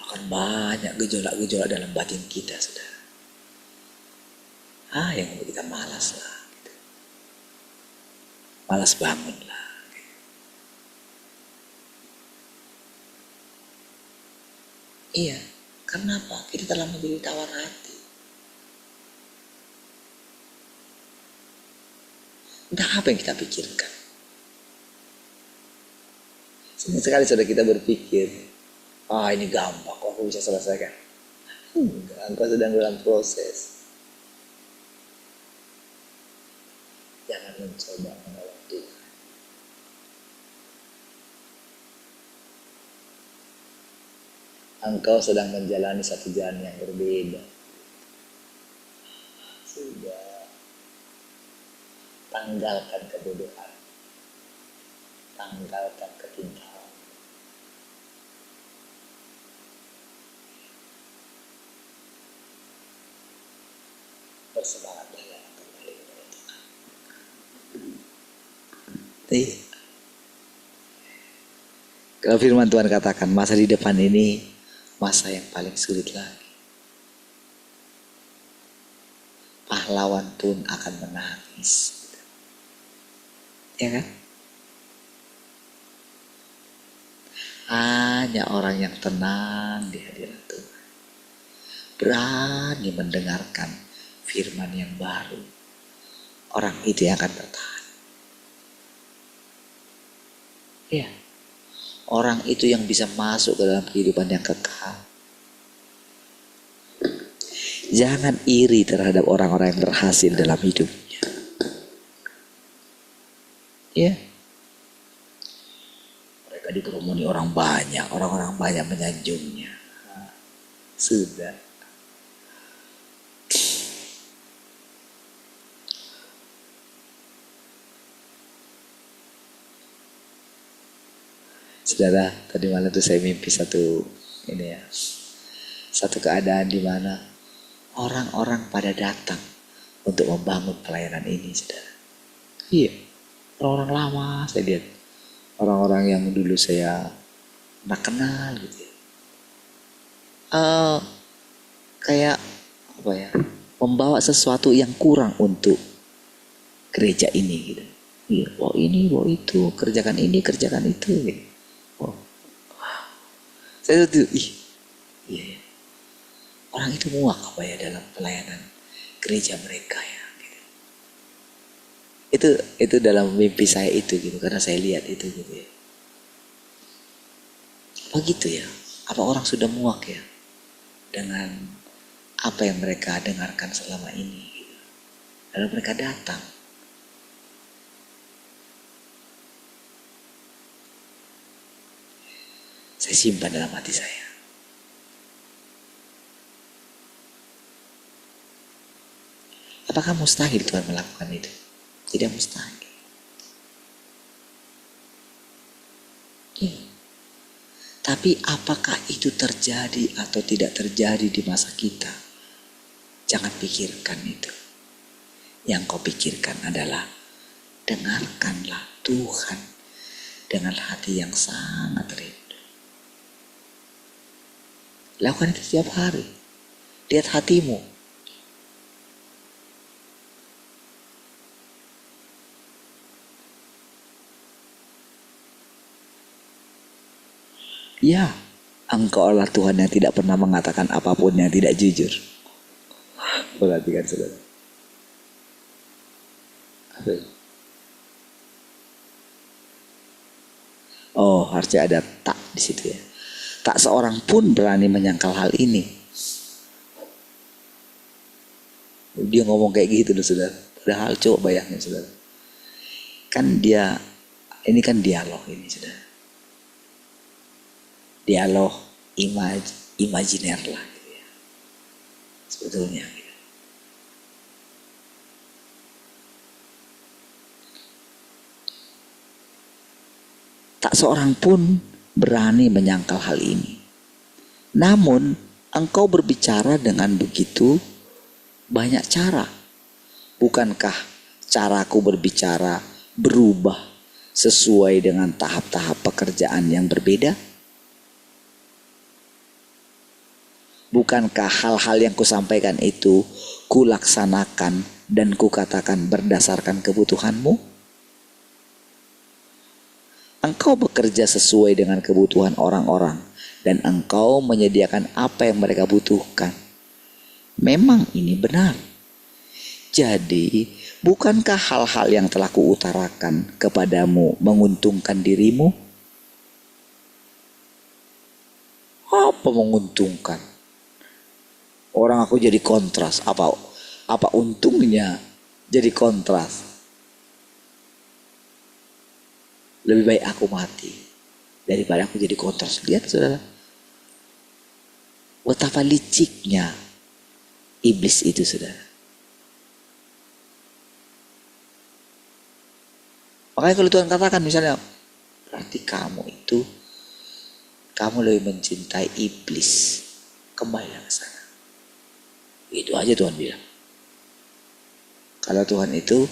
Akan banyak gejolak-gejolak dalam batin kita, saudara. Yang membuat kita malas lah. Gitu. Malas bangun lah. Gitu. Iya, karena apa? Kita telah menjadi tawar hati. Entah apa yang kita pikirkan. Sehingga sekali sudah kita berpikir, ini gampang, kok aku bisa selesaikan. Enggak, engkau sedang dalam proses. Jangan mencoba menolong Tuhan. Engkau sedang menjalani satu jalan yang berbeda. Sudah. Tanggalkan kebodohan. Tanggalkan ketintalan. Bersemangatlah dalam kembali kepada Tuhan. Kalau firman Tuhan katakan masa di depan ini masa yang paling sulit lagi. Pahlawan pun akan menangis. Ya kan? Hanya orang yang tenang di hadirat Tuhan, berani mendengarkan firman yang baru, orang itu yang akan bertahan. Ya, orang itu yang bisa masuk ke dalam kehidupan yang kekal. Jangan iri terhadap orang-orang yang berhasil dalam hidupnya. Ya, mereka dikerumuni orang banyak, orang-orang banyak menyanjungnya. Sudah. Saudara, tadi malam tuh saya mimpi satu keadaan di mana orang-orang pada datang untuk membangun pelayanan ini, saudara. Iya, orang-orang lama saya lihat, orang-orang yang dulu saya pernah kenal gitu ya. Kayak apa ya? Membawa sesuatu yang kurang untuk gereja ini gitu. Iya, bawa ini, bawa itu, kerjakan ini, kerjakan itu gitu. Saya tuh, iya. Orang itu muak apa ya dalam pelayanan gereja mereka ya. Gitu. Itu dalam mimpi saya itu gitu, karena saya lihat itu gitu ya. Begitu ya. Apa orang sudah muak ya dengan apa yang mereka dengarkan selama ini gitu. Lalu mereka datang. Saya simpan dalam hati saya. Apakah mustahil Tuhan melakukan itu? Tidak mustahil. Tapi apakah itu terjadi atau tidak terjadi di masa kita? Jangan pikirkan itu. Yang kau pikirkan adalah dengarkanlah Tuhan dengan hati yang sangat rindu. Lakukan itu setiap hari. Lihat hatimu. Ya, engkau adalah Tuhan yang tidak pernah mengatakan apapun yang tidak jujur. Perhatikan saudara. Oh, harusnya ada tak di situ ya. Tak seorang pun berani menyangkal hal ini. Dia ngomong kayak gitu loh saudara. Padahal coba bayangin saudara. Kan dia, ini kan dialog ini saudara. Dialog imajiner lah gitu ya. Sebetulnya gitu. Tak seorang pun berani menyangkal hal ini. Namun engkau berbicara dengan begitu banyak cara. Bukankah caraku berbicara berubah sesuai dengan tahap-tahap pekerjaan yang berbeda? Bukankah hal-hal yang kusampaikan itu kulaksanakan dan kukatakan berdasarkan kebutuhanmu? Engkau bekerja sesuai dengan kebutuhan orang-orang dan engkau menyediakan apa yang mereka butuhkan. Memang ini benar. Jadi, bukankah hal-hal yang telah kuutarakan kepadamu menguntungkan dirimu? Apa menguntungkan? Orang aku jadi kontras. Apa untungnya jadi kontras? Lebih baik aku mati daripada aku jadi kontras. Lihat saudara, betapa liciknya iblis itu saudara. Makanya kalau Tuhan katakan misalnya, berarti kamu lebih mencintai iblis. Kembali ke sana. Itu aja Tuhan bilang. Kalau Tuhan itu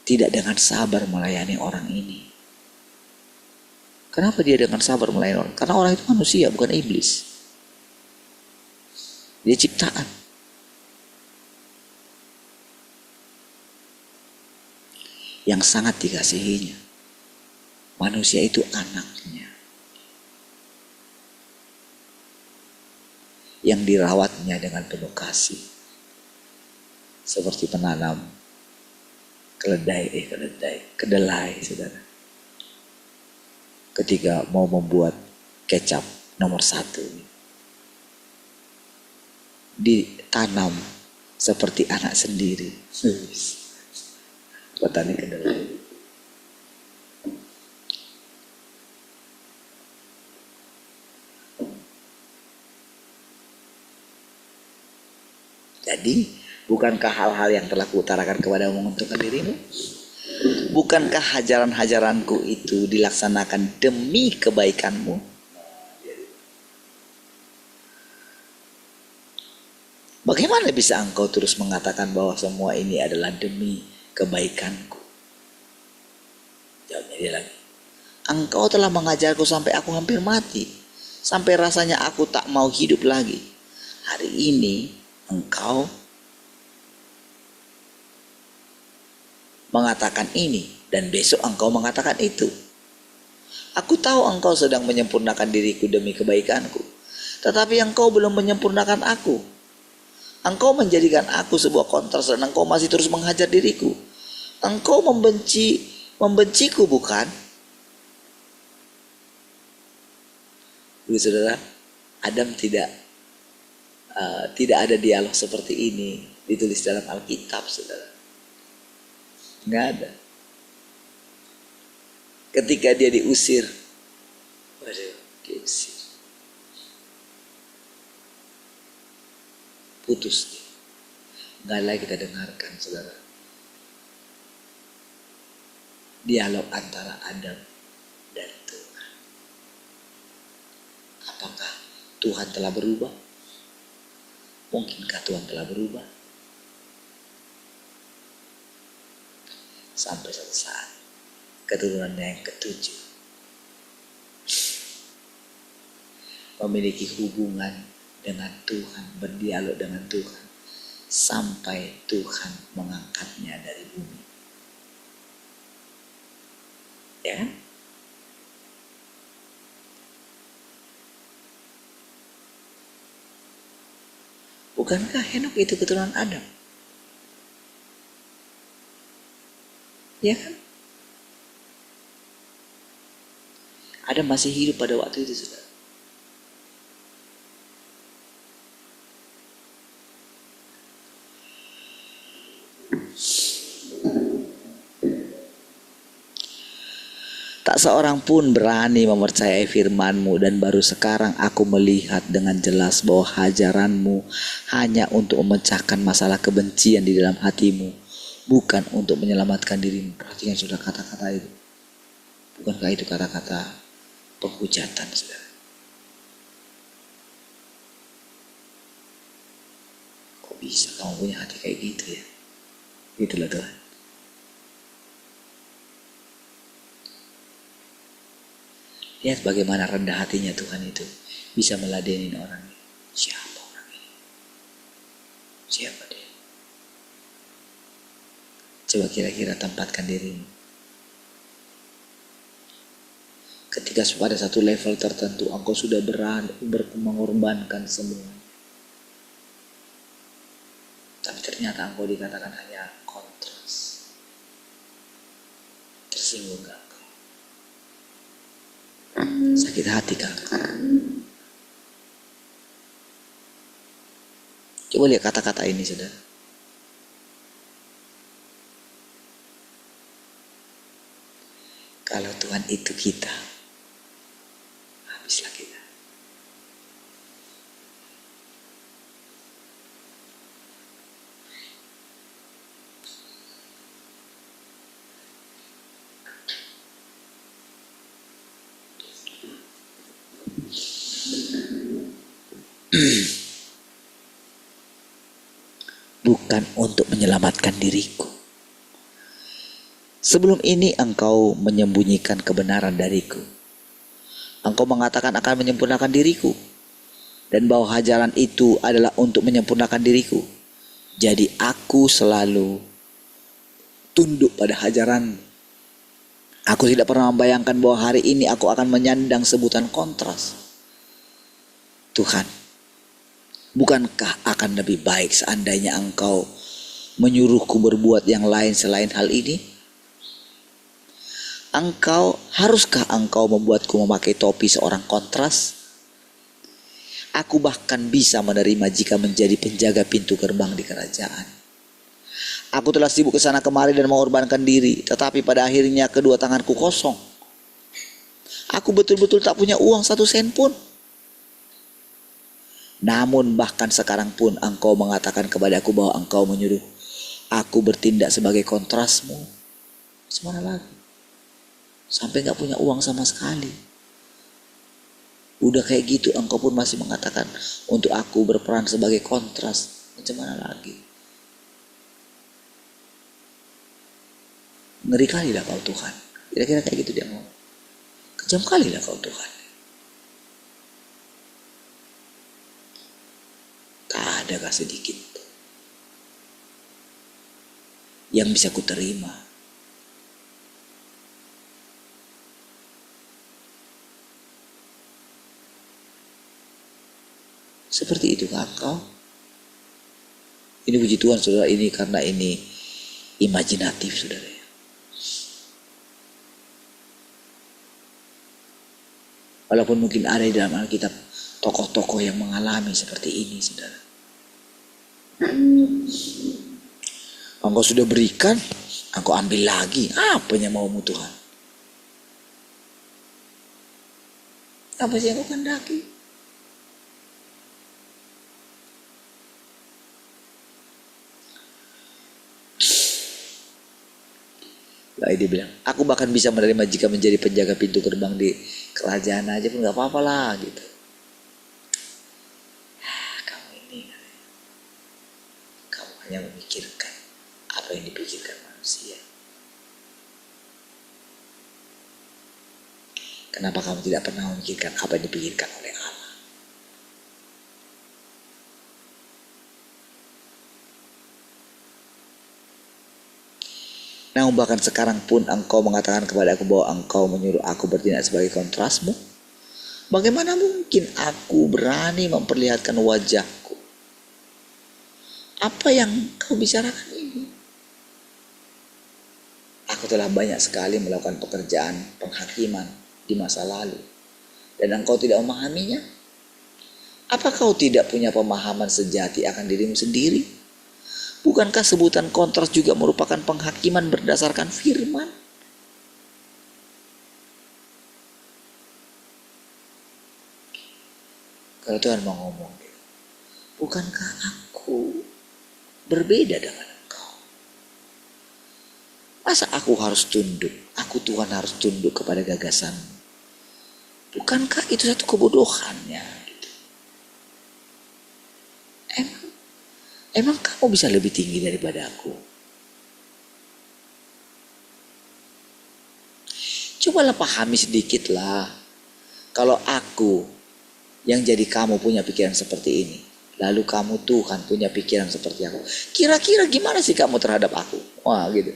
tidak dengan sabar melayani orang ini. Kenapa dia dengan sabar melayani orang? Karena orang itu manusia, bukan iblis. Dia ciptaan. Yang sangat dikasihinya. Manusia itu anaknya. Yang dirawatnya dengan penuh kasih. Seperti penanam kedelai saudara. Ketika mau membuat kecap nomor 1, ditanam seperti anak sendiri. Petani kedelai. Jadi bukankah hal-hal yang telah kuutarakan kepadamu menguntungkan dirimu? Bukankah hajaran-hajaranku itu dilaksanakan demi kebaikanmu? Bagaimana bisa engkau terus mengatakan bahwa semua ini adalah demi kebaikanku? Jawabnya dia lagi. Engkau telah mengajarku sampai aku hampir mati. Sampai rasanya aku tak mau hidup lagi. Hari ini engkau mengatakan ini dan besok engkau mengatakan itu. Aku tahu engkau sedang menyempurnakan diriku demi kebaikanku, tetapi engkau belum menyempurnakan aku. Engkau menjadikan aku sebuah kontras dan engkau masih terus menghajar diriku. Engkau membenciku bukan? Saudara, Adam tidak ada dialog seperti ini ditulis dalam Alkitab, saudara. Nggak ada. Ketika dia diusir, diusir, putus dia. Nggak lagi kita dengarkan, saudara, dialog antara Adam dan Tuhan. Apakah Tuhan telah berubah? Mungkinkah Tuhan telah berubah? Sampai suatu saat keturunannya yang ketujuh memiliki hubungan dengan Tuhan, berdialog dengan Tuhan, sampai Tuhan mengangkatnya dari bumi. Ya kan? Bukankah Henok itu keturunan Adam? Ya kan? Adam masih hidup pada waktu itu, saudara. Tak seorang pun berani mempercayai firman-Mu, dan baru sekarang aku melihat dengan jelas bahwa hajaran-Mu hanya untuk memecahkan masalah kebencian di dalam hatimu, bukan untuk menyelamatkan dirimu. Perhatikan sudah kata-kata itu. Bukankah itu kata-kata penghujatan, saudara? Kok bisa kamu punya hati kayak gitu ya? Itulah Tuhan. Lihat bagaimana rendah hatinya Tuhan itu, bisa meladenin orang ini. Siapa orang ini? Siapa dia? Coba kira-kira tempatkan dirimu. Ketika pada satu level tertentu engkau sudah berani mengorbankan semua, tapi ternyata engkau dikatakan hanya kontras. Tersinggung gak? Sakit hati kan? Coba lihat kata-kata ini, saudara. Kalau Tuhan itu kita, habislah kita. Bukan untuk menyelamatkan diriku. Sebelum ini engkau menyembunyikan kebenaran dariku. Engkau mengatakan akan menyempurnakan diriku, dan bahwa hajaran itu adalah untuk menyempurnakan diriku. Jadi aku selalu tunduk pada hajaran. Aku tidak pernah membayangkan bahwa hari ini aku akan menyandang sebutan kontras. Tuhan, bukankah akan lebih baik seandainya engkau menyuruhku berbuat yang lain selain hal ini? Haruskah engkau membuatku memakai topi seorang kontras? Aku bahkan bisa menerima jika menjadi penjaga pintu gerbang di kerajaan. Aku telah sibuk ke sana kemari dan mengorbankan diri, tetapi pada akhirnya kedua tanganku kosong. Aku betul-betul tak punya uang 1 sen pun. Namun bahkan sekarang pun engkau mengatakan kepadaku bahwa engkau menyuruh aku bertindak sebagai kontrasmu. Semana lagi? Sampai gak punya uang sama sekali. Udah kayak gitu engkau pun masih mengatakan untuk aku berperan sebagai kontras. Macam mana lagi? Ngeri kali lah kau Tuhan. Kira-kira kayak gitu dia ngomong. Kejam kali lah kau Tuhan. Adakah sedikit yang bisa kuterima? Seperti itu engkau? Ini puji Tuhan, saudara, ini karena ini imajinatif, saudara. Walaupun mungkin ada di dalam Alkitab tokoh-tokoh yang mengalami seperti ini, saudara. Engkau sudah berikan, engkau ambil lagi. Apa yang maumu Tuhan? Apa sih yang kau kehendaki? Lalu dia bilang, aku bahkan bisa menerima jika menjadi penjaga pintu gerbang di kerajaan aja pun gak apa-apa lah gitu. Kamu ini, kamu hanya memikirkan apa yang dipikirkan manusia. Kenapa kamu tidak pernah memikirkan apa yang dipikirkan oleh Allah? Namun bahkan sekarang pun engkau mengatakan kepada aku bahwa engkau menyuruh aku bertindak sebagai kontrasmu. Bagaimana mungkin aku berani memperlihatkan wajahku? Apa yang kau bicarakan ini? Aku telah banyak sekali melakukan pekerjaan penghakiman di masa lalu, dan engkau tidak memahaminya. Apa kau tidak punya pemahaman sejati akan dirimu sendiri? Bukankah sebutan kontras juga merupakan penghakiman berdasarkan firman? Kalau Tuhan mau ngomong, bukankah aku berbeda dengan engkau? Masa aku harus tunduk? Aku Tuhan harus tunduk kepada gagasanmu? Bukankah itu satu kebodohannya? Gitu. Emang kamu bisa lebih tinggi daripada aku? Cobalah pahami sedikit lah. Kalau aku yang jadi kamu punya pikiran seperti ini, lalu kamu Tuhan punya pikiran seperti aku, kira-kira gimana sih kamu terhadap aku? Wah gitu.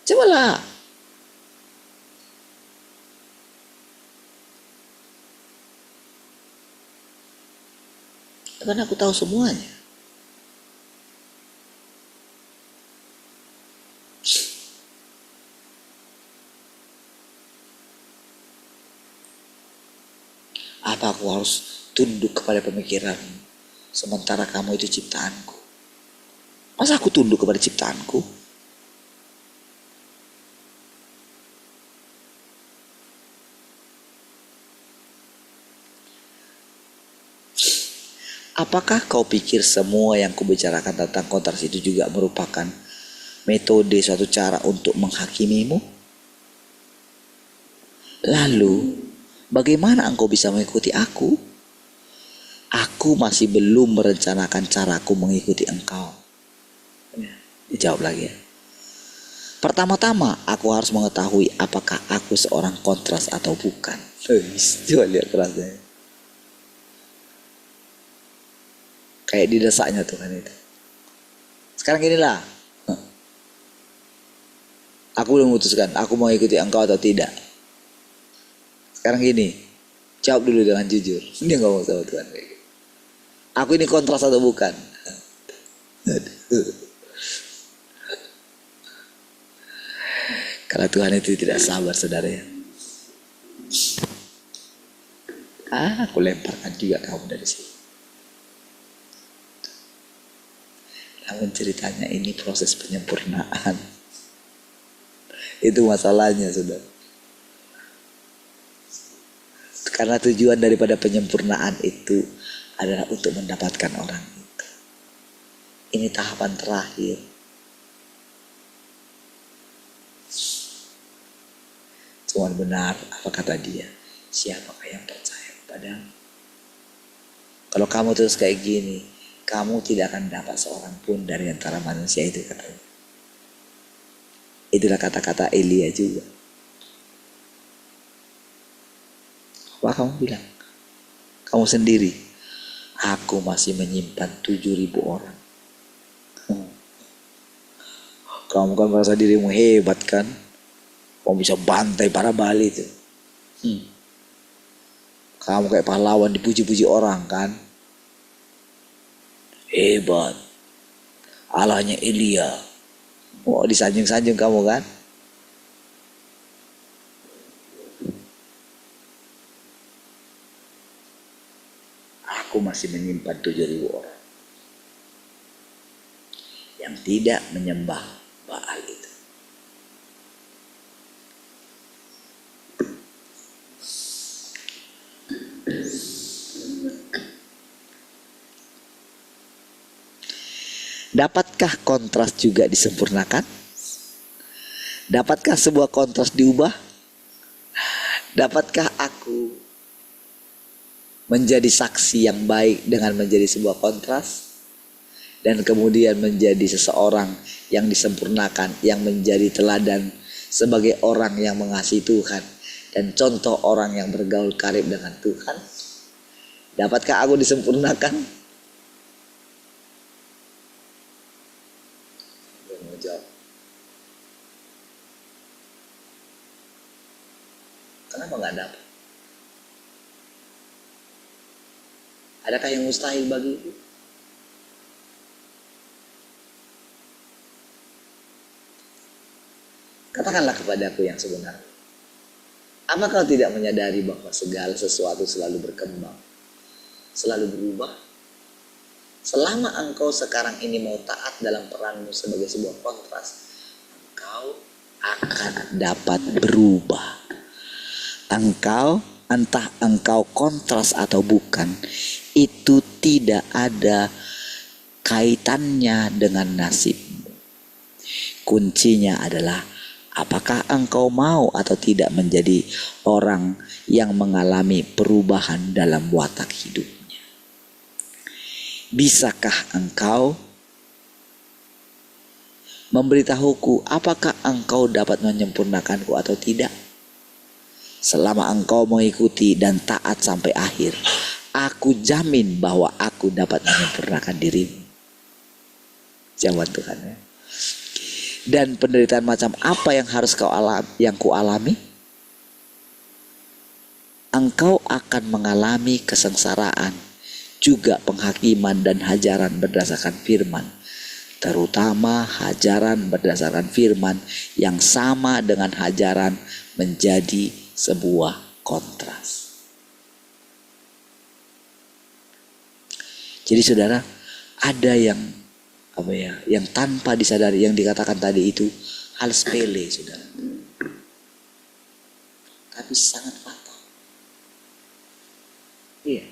Cobalah. Karena aku tahu semuanya. Apa aku harus tunduk kepada pemikiranmu, sementara kamu itu ciptaanku? Masa aku tunduk kepada ciptaanku? Apakah kau pikir semua yang kubicarakan tentang kontras itu juga merupakan metode, suatu cara untuk menghakimimu? Lalu, bagaimana engkau bisa mengikuti aku? Aku masih belum merencanakan caraku mengikuti engkau. Dijawab lagi ya. Pertama-tama, aku harus mengetahui apakah aku seorang kontras atau bukan. Coba lihat kerasnya. Kayak didesaknya Tuhan itu. Sekarang inilah, aku belum memutuskan aku mau ikuti engkau atau tidak. Sekarang gini, jawab dulu dengan jujur. Dia ngomong sama Tuhan kayak gitu. Aku ini kontras atau bukan? Karena Tuhan itu tidak sabar, saudara ya. Aku lemparkan juga kamu dari sini. Namun ceritanya ini proses penyempurnaan. Itu masalahnya, saudara. Karena tujuan daripada penyempurnaan itu adalah untuk mendapatkan orang itu. Ini tahapan terakhir. Cuman benar apa kata dia, siapakah yang percaya kepadamu? Kalau kamu terus kayak gini, kamu tidak akan dapat seorang pun dari antara manusia itu, katanya. Itulah kata-kata Elia juga. Apa kamu bilang? Kamu sendiri, aku masih menyimpan 7.000 orang. Kamu kan merasa dirimu hebat kan? Kamu bisa bantai para Bali itu. Kamu kayak pahlawan, dipuji-puji orang kan? Hebat. Allahnya Elia. Oh, disanjung-sanjung kamu kan? aku masih menyimpan 7.000 orang yang tidak menyembah Baal itu. Dapatkah kontras juga disempurnakan? Dapatkah sebuah kontras diubah? Dapatkah aku menjadi saksi yang baik dengan menjadi sebuah kontras? Dan kemudian menjadi seseorang yang disempurnakan, yang menjadi teladan sebagai orang yang mengasihi Tuhan dan contoh orang yang bergaul karib dengan Tuhan? Dapatkah aku disempurnakan? Belum mau jawab. Kenapa nggak dapat? Adakah yang mustahil bagi ibu? Katakanlah kepadaku yang sebenarnya. Apa kau tidak menyadari bahwa segala sesuatu selalu berkembang, selalu berubah? Selama engkau sekarang ini mau taat dalam peranmu sebagai sebuah kontras, engkau akan dapat berubah. Entah engkau kontras atau bukan, itu tidak ada kaitannya dengan nasibmu. Kuncinya adalah apakah engkau mau atau tidak menjadi orang yang mengalami perubahan dalam watak hidupnya. Bisakah engkau memberitahuku apakah engkau dapat menyempurnakanku atau tidak? Selama engkau mengikuti dan taat sampai akhir, aku jamin bahwa aku dapat menyempurnakan dirimu. Jawaban Tuhan ya. Dan penderitaan macam apa yang harus ku alami? Engkau akan mengalami kesengsaraan, juga penghakiman dan hajaran berdasarkan firman, terutama hajaran berdasarkan firman yang sama dengan hajaran menjadi sebuah kontras. Jadi saudara, ada yang tanpa disadari, yang dikatakan tadi itu hal sepele saudara, tapi sangat fatal. Iya.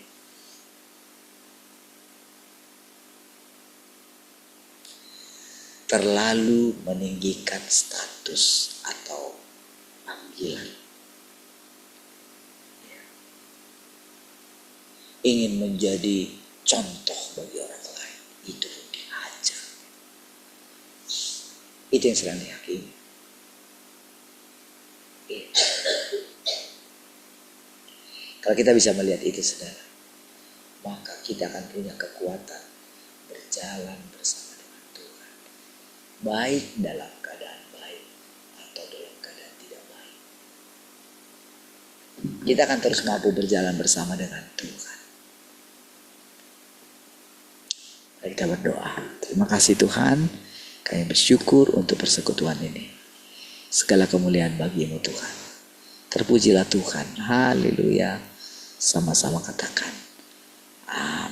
Terlalu meninggikan status atau panggilan, ingin menjadi contoh bagi orang lain, itu dihajar. Itu yang sedang diyakini. Kalau kita bisa melihat itu saudara, maka kita akan punya kekuatan berjalan bersama dengan Tuhan, baik dalam keadaan baik atau dalam keadaan tidak baik. Kita akan terus mampu berjalan bersama dengan Tuhan. Mari kita berdoa. Terima kasih Tuhan, kami bersyukur untuk persekutuan ini. Segala kemuliaan bagimu Tuhan. Terpujilah Tuhan. Haleluya. Sama-sama katakan. Amin.